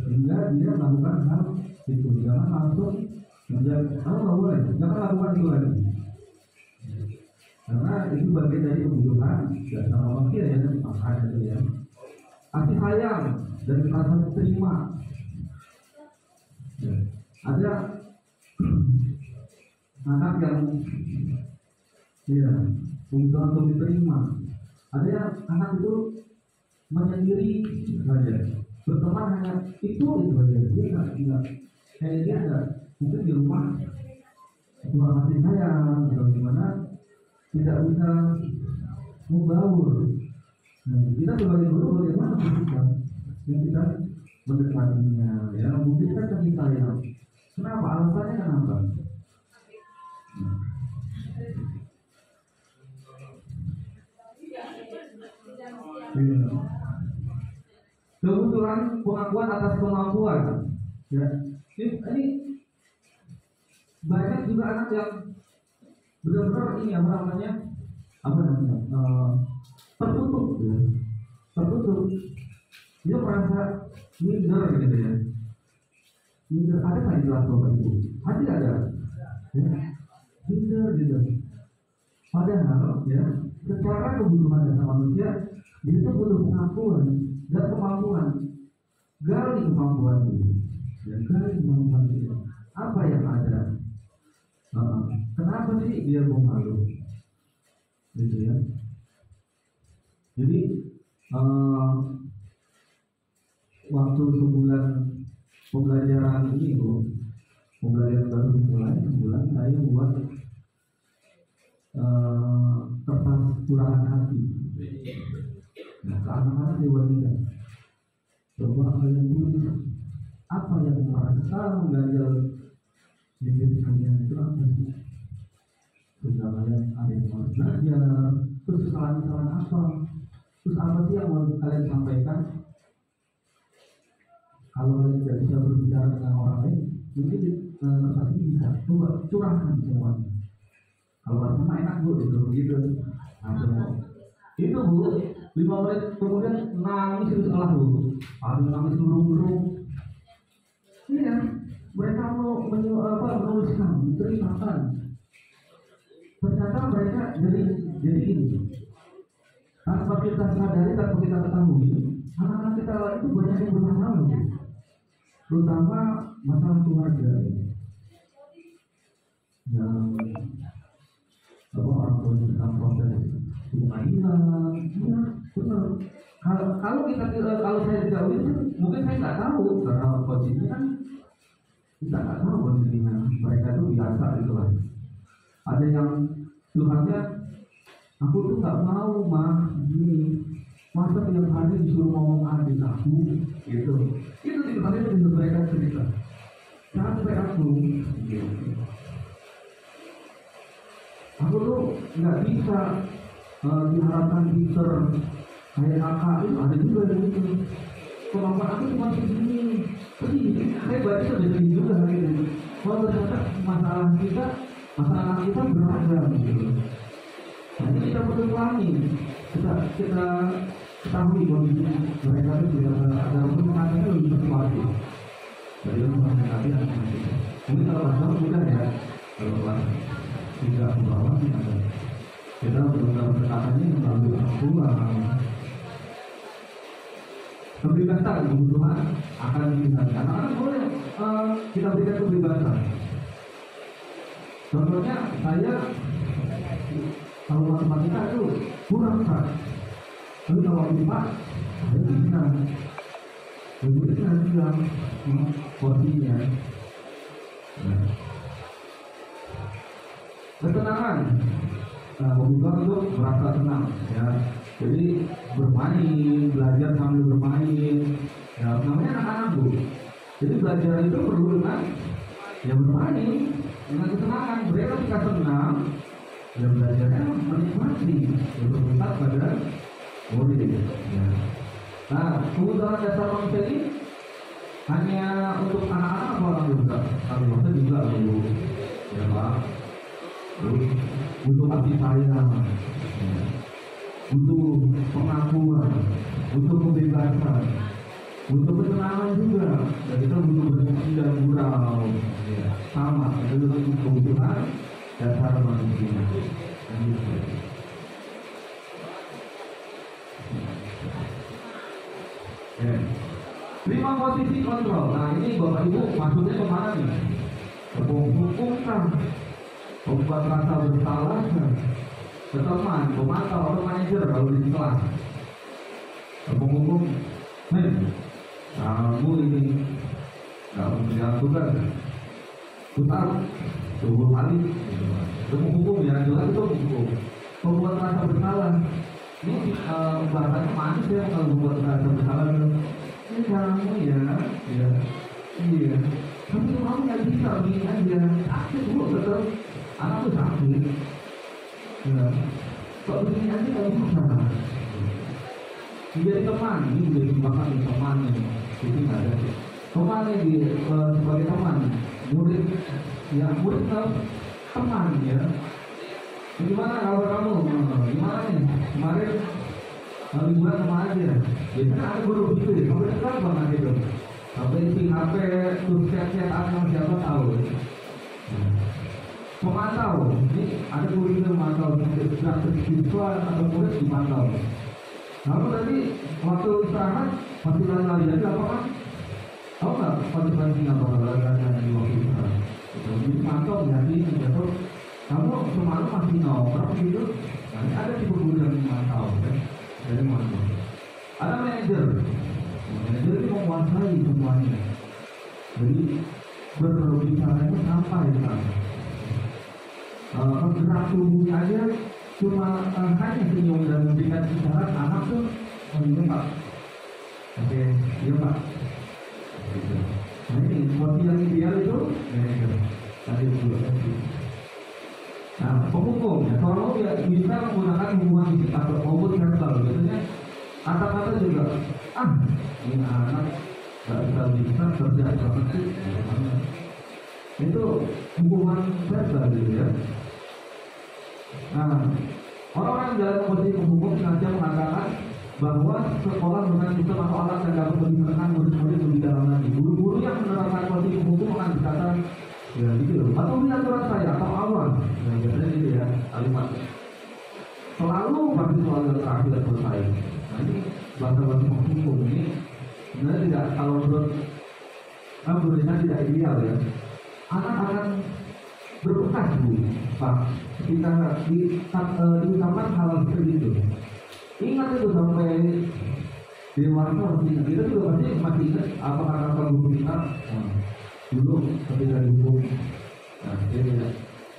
sehingga dia melakukan hal itu. Jangan langsung menjadi kamu nggak boleh, jangan lakukan itu lagi. Karena itu bagian dari kebutuhan dasar manusia ya, makan itu ya. Kasih sayang dan rasa terima. Ya. Ada anak yang ya bukan untuk diterima. Ada yang anak itu menyendiri saja, berteman hanya itu saja. Dia nggak kayak dia ada mungkin di rumah kurang kasih sayang atau gimana, tidak bisa membaur. Nah, kita sebagai guru bagaimana kita yang kita mendekatinya, ya memberikan kasih sayang. Kenapa? Alasannya kenapa? Kebutuhan pengakuan atas kemampuan, ya. Ini banyak juga anak yang benar-benar ini apa namanya tertutup, ya. Tertutup. Dia merasa minder gitu ya. Minder ada nggak di kelas Bapak Ibu? Ada. Ya. Minder gitu. Padahal ya secara kebutuhan dasar manusia dia itu butuh pengakuan dan kemampuan. Gali kemampuan itu. Ya, gali kemampuan itu. Apa yang ada? Kenapa sih dia mau malu? Gitu ya. Jadi waktu sebulan pembelajaran ini Bu, pembelajaran baru dimulai sebulan, saya buat kertas curahan hati. Nah, ke anak-anak dewasa, coba kalian tulis apa yang merasa mengganjal di diri kalian itu apa sih? Sudah kalian ada yang mau belajar, terus kesalahan-kesalahan apa? Terus apa sih yang mau kalian sampaikan? Kalau kalian tidak bisa berbicara dengan orang lain, mungkin pasti bisa. Coba curahkan semuanya. Kalau sama enak Bu, gitu. Itu Bu, 5 menit kemudian nangis di sekolah Bu. Nangis burung-burung. Iya, mereka mau menuliskan, menceritakan. Ternyata mereka jadi ini. Tanpa kita sadari, tanpa kita ketahui, anak-anak kita itu banyak yang bermasalah, terutama masalah keluarga. Yang orang tua sedang proses rumah hilang, ya benar. Kalau saya tidak witness, mungkin saya nggak tahu karena kondisinya kan kita nggak tahu kondisinya. Mereka itu biasa gitu lah. Ada yang Tuhannya, aku tuh nggak mau mah gini, masa tiap hari disuruh ngomong adik aku gitu. Itu Tuhan itu mereka cerita. Sampai aku tuh nggak bisa diharapkan pinter kayak kakak itu ada juga yang itu. Kemampuan aku cuma segini. Saya baca sudah juga hari ini. Kalau ternyata masalah kita beragam gitu. Nanti kita perlu pahami, kita ketahui kondisi mereka itu ada mengatakan lebih berkualitas. Jadi mengatakan mungkin kalau pasal mudah ya, kalau kelas tidak bawah ada. Kita berusaha berkatanya melalui Al-Quran. Kebebasan kebutuhan akan dilihat. Anak-anak boleh kita berikan kebebasan. Contohnya saya kalau matematika itu kurang Pak. Tapi kalau IPA saya bisa. Ibu itu nanti bilang porsinya. Ketenangan. Kebutuhan untuk merasa tenang ya. Jadi bermain, belajar sambil bermain. Ya, namanya anak-anak Bu. Jadi belajar itu perlu dengan ya bermain dengan ketenangan. Mereka ketika senang, ya belajarnya menikmati. Ya berpusat pada murid. Ya. Nah, kebutuhan dasar manusia ini hanya untuk anak-anak atau orang dewasa? Kalau dewasa juga Bu. Ya Pak. Butuh kasih sayang, butuh pengakuan, butuh kebebasan, butuh ketenangan juga. Dan kita butuh berfungsi dan gurau, sama. Itu kebutuhan dasar manusia. Lima posisi kontrol. Nah ini Bapak Ibu maksudnya kemana nih? Hukum membuat rasa bersalah ke teman, pemantau atau manajer kalau di kelas. Hukum, kamu ini nggak punya tugas, putar 20 kali. Itu hukum ya, jelas itu hukum. Membuat rasa bersalah. Ini bahasanya manis ya kalau membuat rasa bersalah. Ini kamu ya, iya. Tapi kamu nggak bisa begini aja. Sakit dulu betul. Anak tuh sakit, ya. Kok begini aja nggak bisa? Menjadi teman, ini menjadi bahkan teman yang itu nggak ada. Teman ini sebagai teman, murid, ya murid harus teman ya. Gimana kalau kamu? Gimana nih? Kemarin liburan kemana aja? Biasanya ada guru gitu ya. Kamu dekat banget itu. Sampai isi HP, terus chat-chat sama siapa tahu. Memantau, ini ada guru yang memantau siswa atau murid dimantau. Lalu tadi waktu istirahat masih lari lagi apa kan? Tahu nggak konsekuensinya kalau lari di waktu istirahat? Dimantau jadi jatuh. Kamu semalam masih nongkrong gitu? Nanti ada tipe guru yang memantau, kan? Dari mana? Ada manajer itu menguasai semuanya. Jadi berbicara itu sampai kan? Gerak tubuhnya aja cuma hanya senyum dan memberikan isyarat anak tuh ini Pak, oke, iya Pak. Nah ini posisi yang ideal itu tadi dulu. Nah penghukum ya, kalau ya bisa menggunakan hubungan fisik atau maupun verbal, biasanya kata-kata juga ini anak nggak bisa kerja seperti itu hubungan verbal gitu ya. Nah, orang-orang dalam posisi hukum sengaja mengatakan bahwa sekolah dengan sistem atau alat yang dapat menyerahkan murid-murid lebih dalam lagi. Guru-guru yang menerapkan posisi hukum akan berkata, ya gitu loh. Atau aturan saya atau awal. Nah, biasanya gitu ya, kalimat. Selalu pasti soal yang terakhir selesai. Nah ini bahasa-bahasa hukum ini sebenarnya tidak, kalau menurut saya tidak ideal ya. Anak akan berbekas Bu, Pak, kita diucapkan hal seperti itu. Ingat itu sampai Di warna masih ingat, kita juga pasti masih ingat apa kata guru kita dulu ketika dihukum.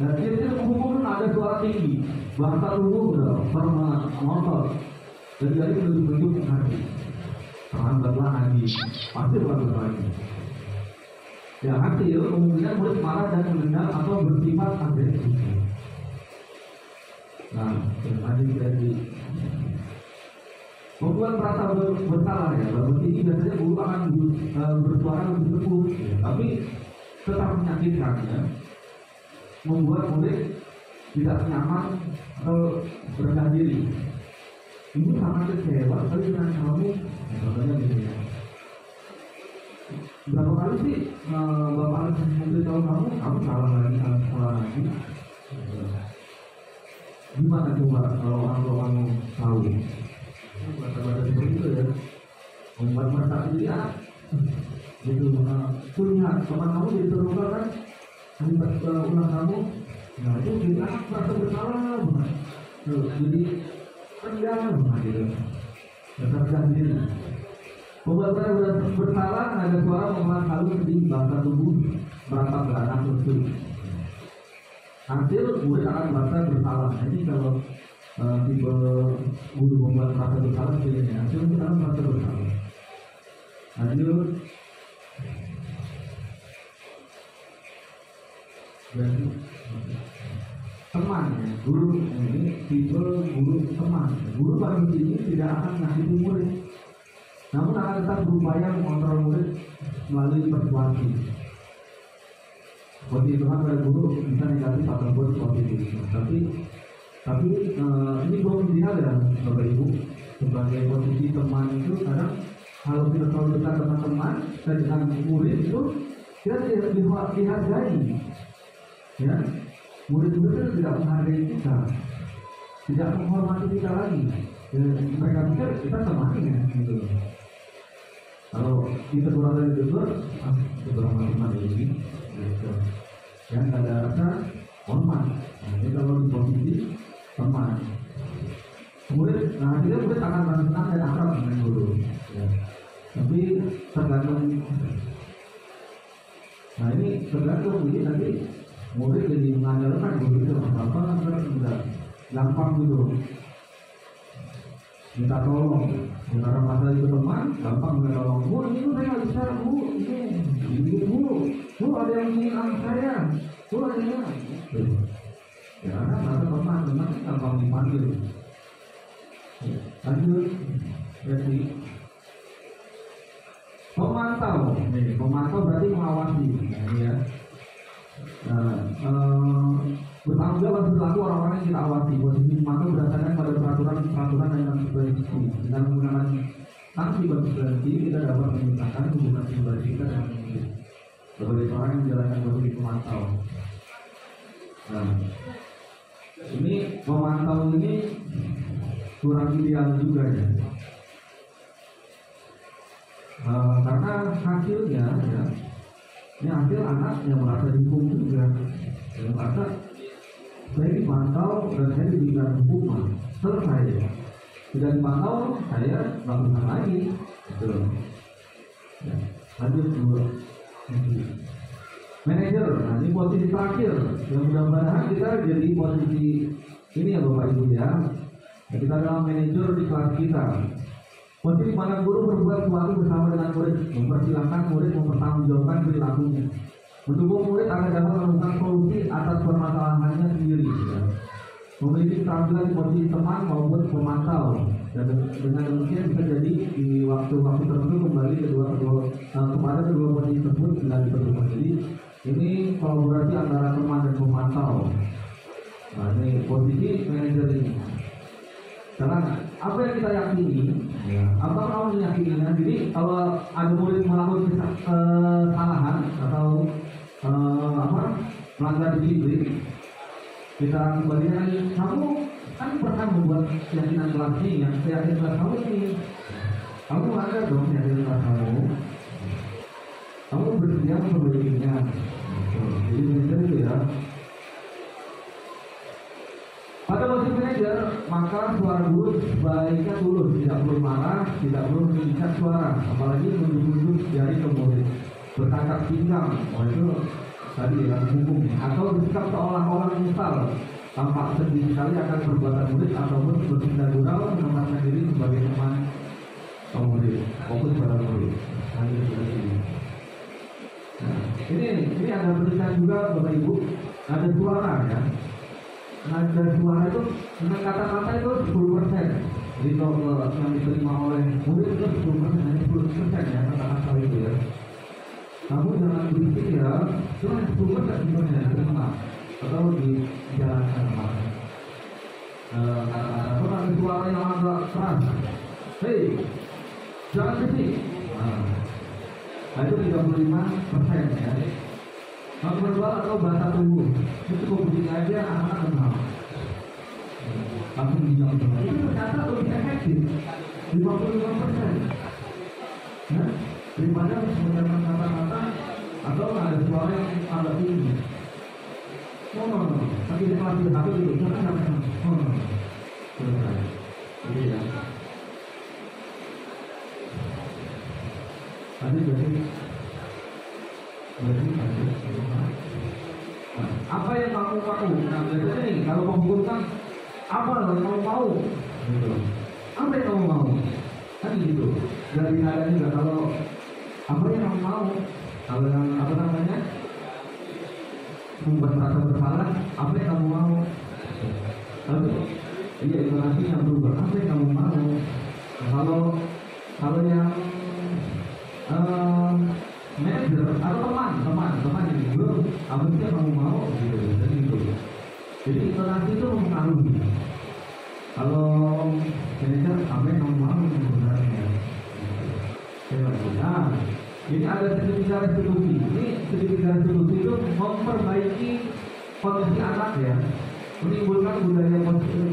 Nah, dia menghukum ada suara tinggi, bahasa lugu udah pernah ngotot, dan jadi menunjuk hati. Terlambatlah lagi, pasti terlambat lagi. Ya hasil kemungkinan murid marah dan menendang atau bersifat agresif. Nah, tadi jadi membuat merasa bersalah ya. Berarti ini biasanya guru akan bersuara lebih teguh, tapi tetap menyakitkan ya. Membuat murid tidak nyaman atau rendah diri. Ini sangat kecewa sekali dengan kamu, contohnya gitu ya. Berapa kali sih bapak memberitahu kamu salah lagi. Gimana coba kalau kamu tahu? Baca-baca seperti itu ya, membuat merasa dia gitu. Lihat teman kamu jadi terluka kan, akibat ulang kamu. Nah itu kita merasa bersalah banget. Jadi rendah banget gitu. Rendah diri. Membuat saya bersalah, ada suara memelan halus di bahasa tubuh merasa beranak lucu. Hasil murid akan merasa bersalah. Jadi kalau tipe guru membuat merasa bersalah sebenarnya hasil kita akan merasa bersalah. Lanjut. Berarti teman ya, guru ini tipe guru teman. Guru pada ini tidak akan ngasih murid, namun akan tetap berupaya mengontrol murid melalui persuasi. Seperti teman pada guru bisa negatif ataupun positif. Tapi ini belum ideal ya Bapak Ibu. Sebagai posisi teman itu kadang kalau kita terlalu dekat dengan teman dan dengan murid itu kita tidak dihargai. Ya, murid-murid tidak menghargai kita, tidak menghormati kita lagi. Ya, mereka pikir kita teman ya, gitu. Kalau kita kurang dari tegur, kurang teman ini, gitu. Yang ada rasa hormat. Nah, ini kalau di posisi teman, murid, nah kita murid akan senang dan akrab dengan guru. Ya. Tapi tergantung. Nah ini tergantung ini nanti. Murid jadi mengandalkan guru itu apa enggak gampang gitu, minta tolong. Sementara masa itu teman gampang minta tolong. Bu ini saya nggak bisa bu, ini bu ada yang ingin anak saya, bu ada yang ya karena masa teman gampang dipanggil. Lanjut jadi pemantau berarti mengawasi ya. Bertanggung jawab atas perilaku orang-orang yang kita awasi. Posisi pemantau berdasarkan pada peraturan dan supervisi. Dengan menggunakan sanksi bagi supervisi, kita dapat memisahkan hubungan pribadi kita dengan murid sebagai orang yang menjalankan posisi pemantau. Nah, ini pemantau ini kurang ideal juga ya. Karena hasilnya ya. Ini hasil anak yang merasa dihukum juga, yang merasa saya dipantau dan saya diberikan hukuman, selesai. Tidak dipantau, saya lakukan lagi. Betul. Ya. Lanjut dulu. Manajer, nah ini posisi terakhir. Yang mudah-mudahan kita jadi posisi ini ya Bapak Ibu ya. Kita adalah manajer di kelas kita. Posisi mana guru berbuat sesuatu bersama dengan murid, mempersilahkan murid mempertanggungjawabkan perilakunya, mendukung murid agar dapat menemukan solusi atas permasalahannya sendiri. Ya. Memiliki keterampilan di posisi teman maupun pemantau, dan dengan demikian bisa jadi di waktu-waktu tertentu kembali kepada kedua posisi tersebut bila diperlukan. Jadi ini kolaborasi antara teman dan pemantau. Nah ini posisi manajer ini. Karena apa yang kita yakini, apa kamu meyakininya? Jadi kalau ada murid melakukan kesalahan atau melanggar disiplin, kita kembalikan kamu kan pernah membuat keyakinan kelas ini, yang keyakinan kelas kamu ini, kamu ada dong keyakinan kelas kamu bersedia memperbaikinya. Jadi manajer itu ya. Pada posisi manajer maka suara guru baiknya tulus, tidak perlu marah, tidak perlu meningkat suara, apalagi menunjuk jari ke murid, berkacak pinggang, itu tadi yang hukum, atau bersikap seolah-olah misal tampak sedih sekali akan perbuatan murid ataupun bertindak gurau menempatkan diri sebagai teman murid, fokus pada murid. Nah, ini ada tulisan juga Bapak Ibu, ada suara ya. Nada suara itu dengan kata-kata itu 10%. Jadi kalau yang diterima oleh murid itu 10%, hanya 10% ya kata-kata itu ya. Kamu jangan berisik ya, cuma 10% sebenarnya diterima atau dijalankan kemarin. Kata-kata itu ada suara yang agak keras. Hei, jangan berisik. Nah, itu 35% ya. Verbal atau bahasa tubuh itu publik aja anak-anak kenal langsung dijawab itu ternyata lebih efektif 55% ya, daripada mengucapkan kata-kata atau ada suara yang agak tinggi. No. Tapi di kelas satu itu jangan sampai selesai. Jadi ya. Tadi apa yang kamu mau? Nah, biasanya nih kalau mengumpulkan apa yang kamu mau? Gitu. Apa yang kamu mau? Kan gitu. Dari nada juga kalau apa yang kamu mau? Kalau yang apa namanya membuat rasa bersalah, apa yang kamu mau? Lalu iya intonasinya berubah. Apa yang kamu mau? Kalau yang manajer atau teman ini belum apa sih yang kamu mau gitu dan gitu. Jadi intonasi itu mempengaruhi. Kalau manajer apa yang kamu mau sebenarnya. Nah, ini ada sertifikat restitusi. Ini sertifikat restitusi itu memperbaiki kondisi anak ya, menimbulkan budaya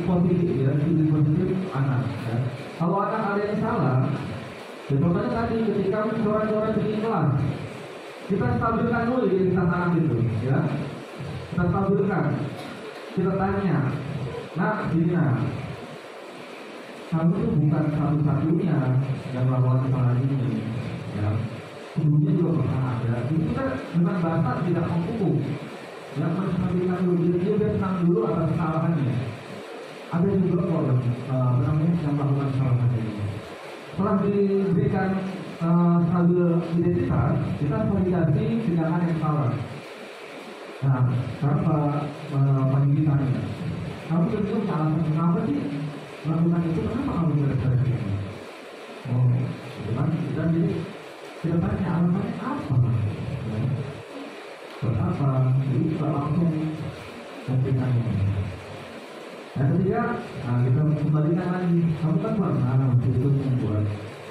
positif ya, positif anak. Ya. Kalau anak ada yang salah, contohnya tadi ketika coret-coret di kelas, kita stabilkan dulu di anak itu, ya. Kita stabilkan, kita tanya, nah gini nah, kamu itu bukan satu-satunya yang melakukan kesalahan ini, ya. Sebelumnya juga pernah ada. Itu kan dengan bahasa tidak menghukum, yang menstabilkan dulu, dia senang dulu atas kesalahannya. Ada juga kok yang melakukan kesalahan ini. Setelah diberikan stabil identitas, kita validasi tindakan yang salah. Nah, sekarang pendidikannya, kamu tentu salah kenapa sih melakukan itu? Kenapa kamu tidak seperti ini? Oh, dan jadi kita tanya alasannya apa? Apa? Jadi kita langsung memberikan ini. Yang ketiga, kita kembalikan lagi. Kamu kan pernah itu membuat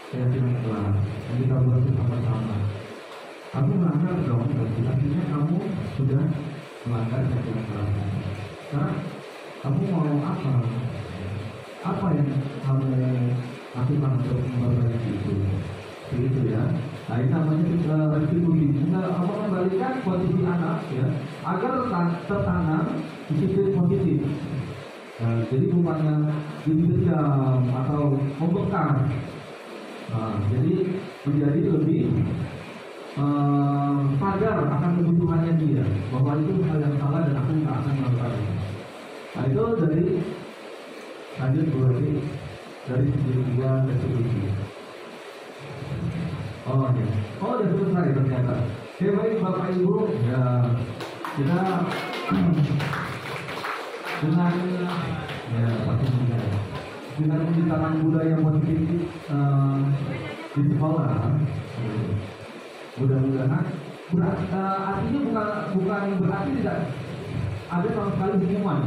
keyakinan kelas yang kita buat bersama-sama. Kamu melanggar dong, berarti artinya kamu sudah melanggar keyakinan kelas. Sekarang kamu mau apa? Apa yang kamu lakukan untuk memperbaiki itu? Begitu ya. Nah, ini namanya restitusi. Kamu kembalikan posisi anak ya, agar tertanam disiplin positif. Nah, jadi bukannya dendam atau membekam. Nah, jadi menjadi lebih sadar akan kebutuhannya dia, bahwa itu hal yang salah dan aku tak akan melakukannya. Nah, itu dari lanjut berarti dari segi dua restitusi. Oh ya, udah selesai ternyata. Oke, baik Bapak Ibu, ya kita dengan ya pasti dengan menciptakan budaya positif di sekolah, mudah-mudahan artinya bukan berarti tidak ada sama sekali hukuman.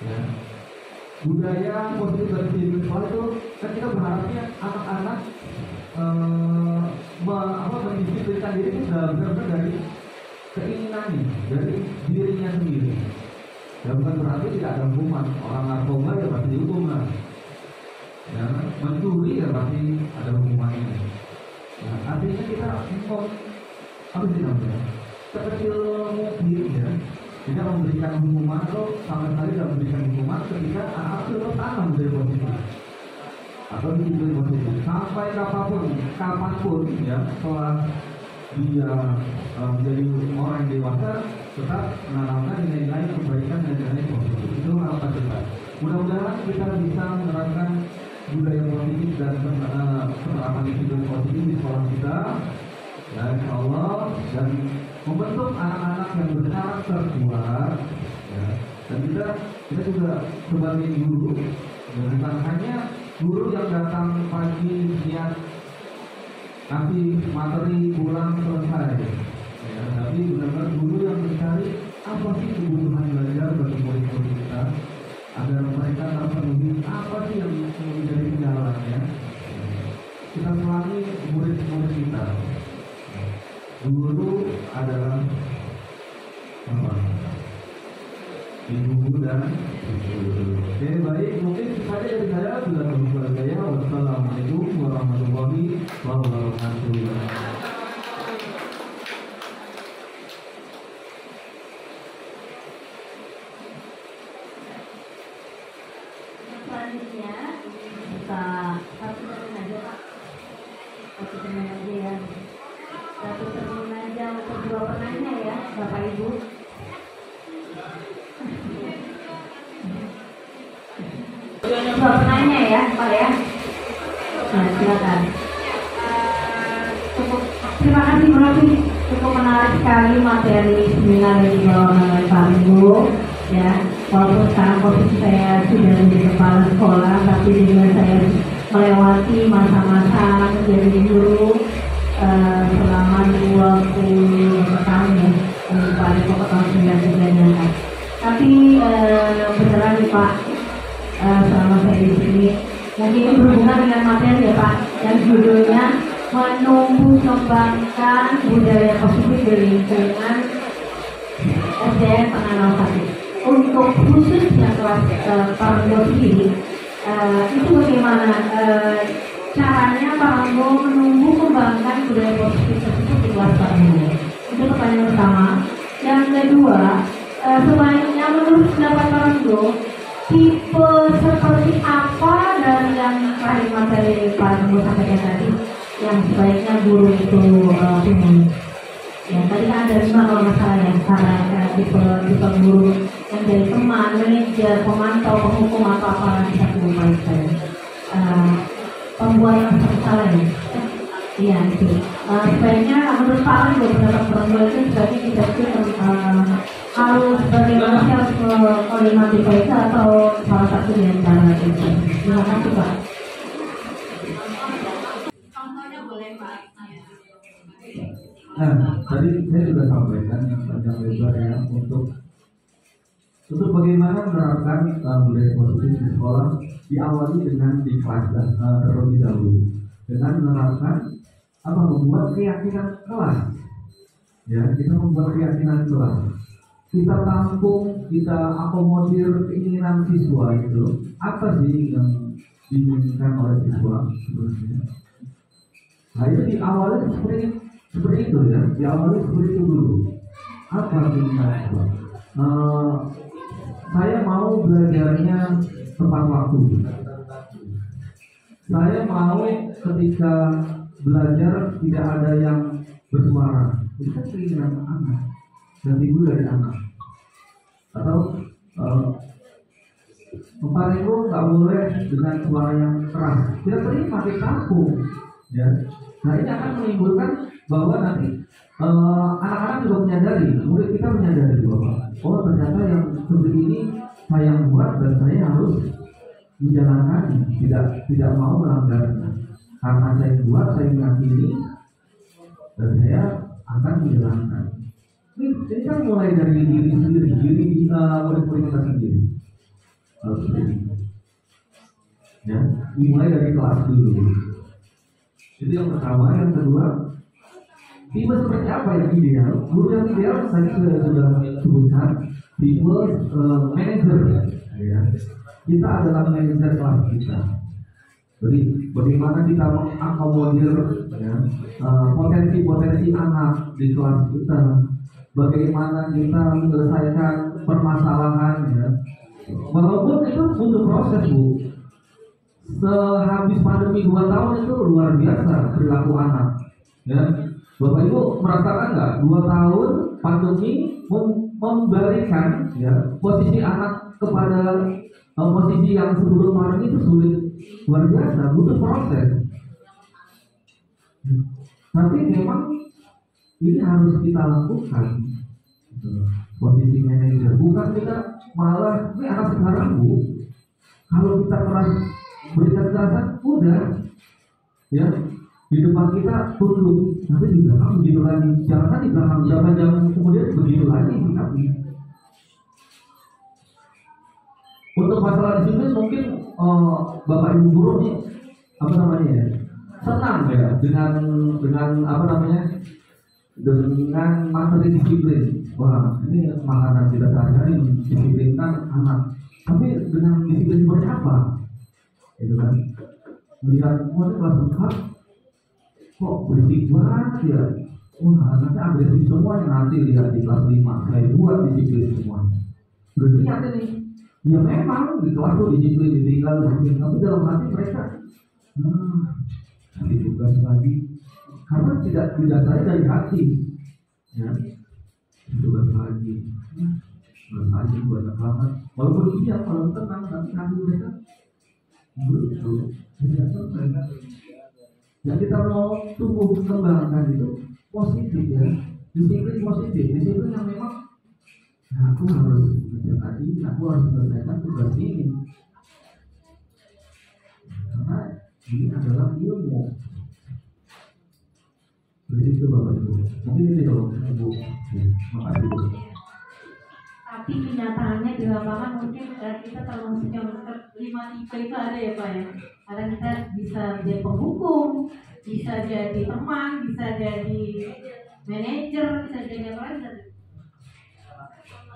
Ya. Budaya positif dari sekolah itu kan kita berharapnya anak-anak mendisiplinkan diri itu sudah benar-benar dari keinginannya, dari dirinya sendiri. Ya bukan berarti tidak ada hukuman. Orang narkoba ya pasti dihukum lah. Ya, mencuri ya pasti ada hukumannya. Nah, artinya kita apa sih namanya? Sekecil mungkin ya, tidak memberikan hukuman atau sama sekali tidak memberikan hukuman ketika anak itu tanam dari positif atau ditimbul positif sampai kapanpun ya setelah dia menjadi orang yang dewasa tetap menanamkan nilai-nilai kebaikan dan nilai positif. Itu harapan kita. Mudah-mudahan kita bisa menerapkan budaya positif dan penerapan disiplin positif di sekolah kita, ya insya Allah, dan membentuk anak-anak yang berkarakter kuat, ya. Dan kita juga sebagai guru, bukan hanya guru yang datang pagi siang nanti materi pulang selesai, ya, tapi benar-benar guru yang mencari apa sih kebutuhan belajar bagi murid-murid kita agar mereka terpenuhi apa sih yang menjadi kendalanya. Kita melalui murid-murid kita. Guru adalah apa? Ibu dan oke, baik, mungkin saja dari saya sudah berbuat saya. Wassalamualaikum warahmatullahi wabarakatuh. Selanjutnya kita satu termin aja Pak, satu termin aja ya, satu termin aja untuk dua penanya ya Bapak Ibu. Dua penanya ya Pak ya. Nah silakan. Terima kasih berarti cukup menarik sekali materi seminar yang dibawakan oleh Pak Ibu ya. Walaupun sekarang posisi saya sudah menjadi kepala sekolah, tapi juga saya melewati masa-masa menjadi guru selama 20 tahun ya, pada pokok tahun 93 kan. Tapi beneran nih Pak, selama saya di sini, mungkin ini berhubungan dengan materi ya Pak, yang judulnya menumbuh kembangkan budaya positif di lingkungan SDN Penganal Satu. Untuk khususnya kelas Paranggo sendiri, itu bagaimana caranya Paranggo menumbuh kembangkan budaya positif tersebut di kelas Paranggo? Itu pertanyaan pertama. Yang kedua, sebaiknya menurut pendapat Paranggo, tipe seperti apa dari yang tadi materi Paranggo sampaikan tadi yang sebaiknya guru itu punya? Ya, tadi kan ada 5 kalau nggak salah ya, cara tipe guru yang dari teman, manajer, pemantau, penghukum atau apa lagi satu baik saya. Pembuat yang salah ya. Iya itu. Sebaiknya menurut Pak Ali pendapat perempuan itu sebaiknya kita itu harus bagaimana sih harus mengkoordinasi itu atau salah satu di antara itu. Terima kasih Pak. Contohnya boleh Pak. Nah, tadi saya sudah sampaikan yang panjang lebar ya untuk bagaimana menerapkan budaya positif di sekolah, diawali dengan di kelas terlebih dahulu dengan menerapkan membuat keyakinan kelas. Ya, kita membuat keyakinan kelas. Kita tampung, kita akomodir keinginan siswa itu. Apa sih yang diinginkan oleh siswa sebenarnya? Nah, itu diawali seperti itu ya, diawali seperti itu dulu. Apa keinginan siswa? Saya mau belajarnya tepat waktu. Saya mau ketika belajar tidak ada yang bersuara. Itu kan keinginan anak dan ibu dari anak. Atau Paranggo nggak boleh dengan suara yang keras. Kita terima pakai tampung. Ya. Nah ini akan menimbulkan bahwa nanti anak-anak juga menyadari, murid kita menyadari bahwa ternyata yang seperti ini saya yang buat dan saya harus menjalankan, tidak mau melanggarnya. Karena saya buat, saya meyakini dan saya akan menjalankan. Ini kan mulai dari diri sendiri, murid-murid kita sendiri. Ya, dimulai dari kelas dulu. Itu yang pertama. Yang kedua, tipe seperti apa yang ideal? Guru yang ideal tadi sudah sebutkan, tipe manajer. Ya. Kita adalah manajer kelas kita. Jadi bagaimana kita mengakomodir ya, potensi-potensi anak di kelas kita, bagaimana kita menyelesaikan permasalahan ya. Walaupun itu butuh proses Bu. Sehabis pandemi 2 tahun itu luar biasa perilaku anak ya. Bapak Ibu merasakan nggak 2 tahun pandemi membalikan ya posisi anak kepada posisi yang sebelum pandemi itu sulit, luar biasa, butuh proses. Tapi memang ini harus kita lakukan. Posisi manajer, bukan kita malah ini anak sekarang Bu. Kalau kita keras berikan kekerasan, udah ya di depan kita tunduk, nanti di belakang begitu lagi, jangan di belakang jangan jam kemudian begitu lagi. Tapi untuk masalah disiplin mungkin Bapak Ibu guru nih apa namanya ya senang ya dengan apa namanya dengan materi disiplin. Wah ini makanan kita sehari-hari disiplinkan anak, tapi dengan disiplin seperti apa? Itu kan melihat kelas 4 kok berisik banget ya, wah nanti agresif semua nanti lihat di kelas 5 saya buat disiplin semua. Berarti apa nih? Ya memang di kelas tuh disiplin ditinggal, tapi dalam hati mereka nanti tugas lagi karena tidak didasari dari hati ya, tugas lagi banyak banget walaupun iya kalau tenang tapi hati mereka betul tidak selesai. Yang kita mau tumbuh kembangkan itu positif ya, disiplin positif, disiplin yang memang aku harus mengerjakan ini, aku harus menyelesaikan tugas ini karena ini adalah ilmu. Begitu Bapak Ibu, mungkin ini dong Ibu. Makasih Bu. Tapi kenyataannya di lapangan mungkin kita termasuk yang 5 tipe itu ada ya Pak ya. Karena kita bisa jadi penghukum, bisa jadi teman, bisa jadi manajer, bisa jadi apa lagi.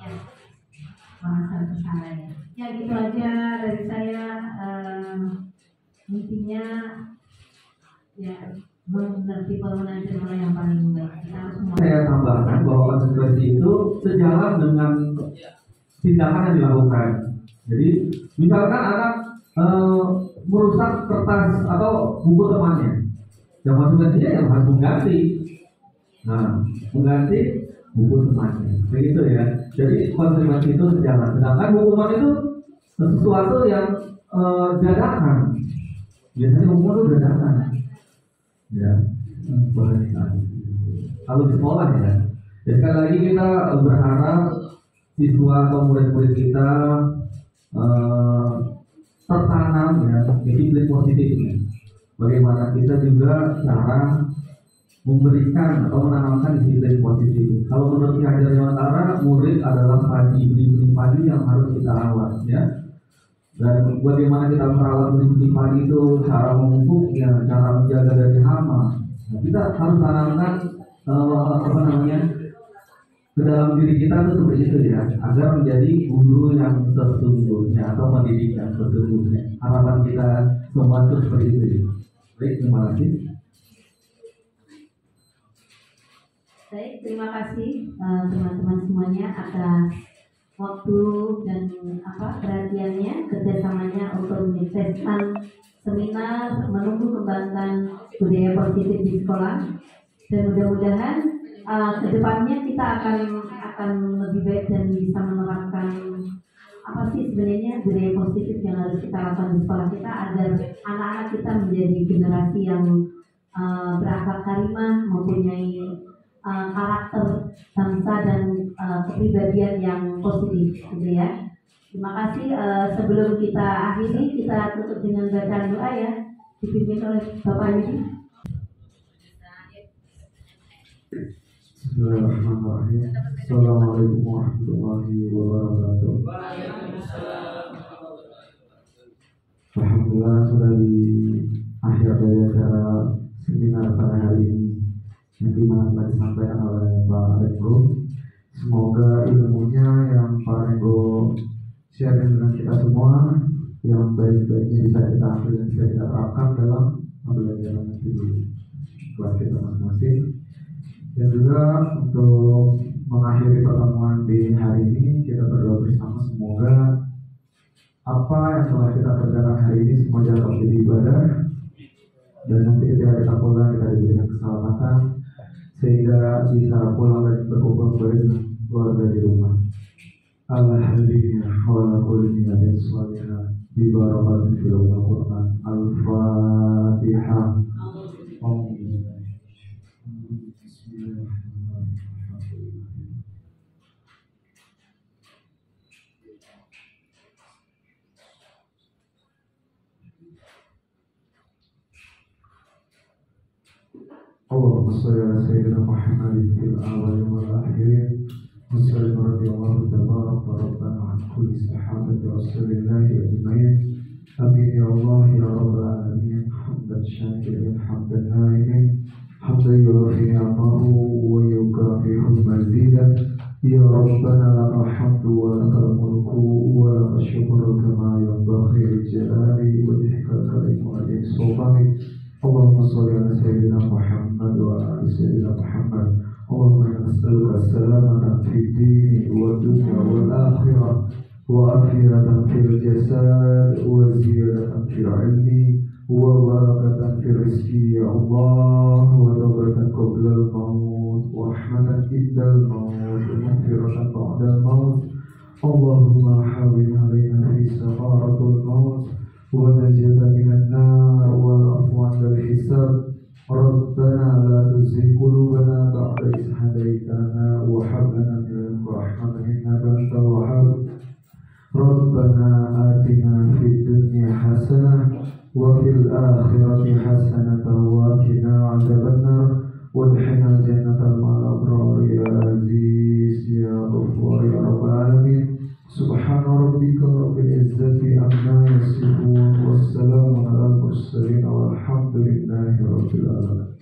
Ya, bahasa kesana ya. Ya gitu aja dari saya. Intinya ya mengerti manajer yang paling baik. Kita harus saya tambahkan bahwa konsekuensi itu sejalan dengan tindakan yang dilakukan. Jadi misalkan anak merusak kertas atau buku temannya, yang konsekuensinya yang harus mengganti. Nah, mengganti buku temannya, begitu ya. Jadi konsekuensi itu sejalan. Sedangkan hukuman itu sesuatu yang dadakan. Biasanya hukuman itu dadakan. Ya, boleh sekali. Kalau di sekolah ya. Ya sekali lagi kita berharap siswa atau murid-murid kita tertanam ya disiplin positifnya. Bagaimana kita juga cara memberikan atau menanamkan disiplin positif. Kalau menurut Ki Hajar Dewantara, murid adalah benih padi yang harus kita rawat ya. Dan bagaimana kita merawat benih padi itu, cara memupuknya, cara menjaga dari hama. Nah, kita harus tanamkan ke dalam diri kita itu seperti itu ya, agar menjadi guru yang sesungguhnya atau mendidik yang sesungguhnya. Harapan kita semua itu seperti itu ya. Baik, terima kasih. Baik, terima kasih teman-teman semuanya atas waktu dan perhatiannya, kerjasamanya untuk menyukseskan seminar menumbuh kembangkan budaya positif di sekolah. Dan mudah-mudahan kedepannya kita akan lebih baik dan bisa menerapkan apa sih sebenarnya budaya positif yang harus kita lakukan di sekolah kita agar anak-anak kita menjadi generasi yang berakhlak karimah, mempunyai karakter bangsa dan kepribadian yang positif, gitu ya. Terima kasih. Sebelum kita akhiri, kita tutup dengan bacaan doa ya, dipimpin oleh Bapak Yudi. Bismillahirrahmanirrahim. Assalamualaikum warahmatullahi wabarakatuh. Alhamdulillah sudah di akhir dari acara seminar pada hari ini yang dimana telah disampaikan oleh Pak Renggo. Semoga ilmunya yang Pak Renggo share dengan kita semua yang baik-baiknya bisa kita ambil dan bisa kita terapkan dalam pembelajaran nanti di kelas kita masing-masing. Dan juga untuk mengakhiri pertemuan di hari ini, kita berdoa bersama semoga apa yang telah kita kerjakan hari ini semua dapat menjadi ibadah, dan nanti ketika kita pulang kita diberikan keselamatan sehingga bisa pulang dan berkumpul kembali dengan keluarga di rumah. Alhamdulillah wa kulli niyatin shalihah bi barakatil fil Quran. Al-Fatihah. Allahumma shalli ala sayyidina Muhammadin fil awwal wal akhir. Wassallam radhiyallahu tabaraka wa rabbana an kulli sahabati rasulillahi ajma'in. Amin ya Allah ya rabbal alamin. Hamdan syakirin hamdan na'imin, hamdan yuwafi ni'amahu wa yukafi'u mazidah. Ya Rabbana lakal hamdu wa lakal mulku wa lakal syukru kama yanbaghi li jalali wajhikal karim wa li sultanik. Allahumma shalli ala sayyidina Muhammad wa ala sayyidina Muhammad. Allahumma inna nas'aluka salamatan fid dini wa dunya wal akhirah wa afiyatan fil jasad wa ziyadatan fil ilmi wa barakatan fil rizqi ya Allah, wa tawbatan qabla al-maut wa rahmatan inda al-maut wa maghfiratan ba'da al-maut. Allahumma hawwin 'alaina fi sakaratil maut wa najatan minan nar wal afwa 'inda al-hisab. Rabbana la tuzigh qulubana ba'da idh hadaytana wa hab lana min ladunka rahmatan innaka antal wahhab. Rabbana atina fid dunya hasanah wa fil akhirati hasanatan wa qina 'adzabannar wadkhilna jannatal abrar ya aziz ya ghafur ya rabbal alamin. Subhana rabbika rabbil izzati amma yasifun, wassalamun alal mursalin walhamdulillahi rabbil alamin.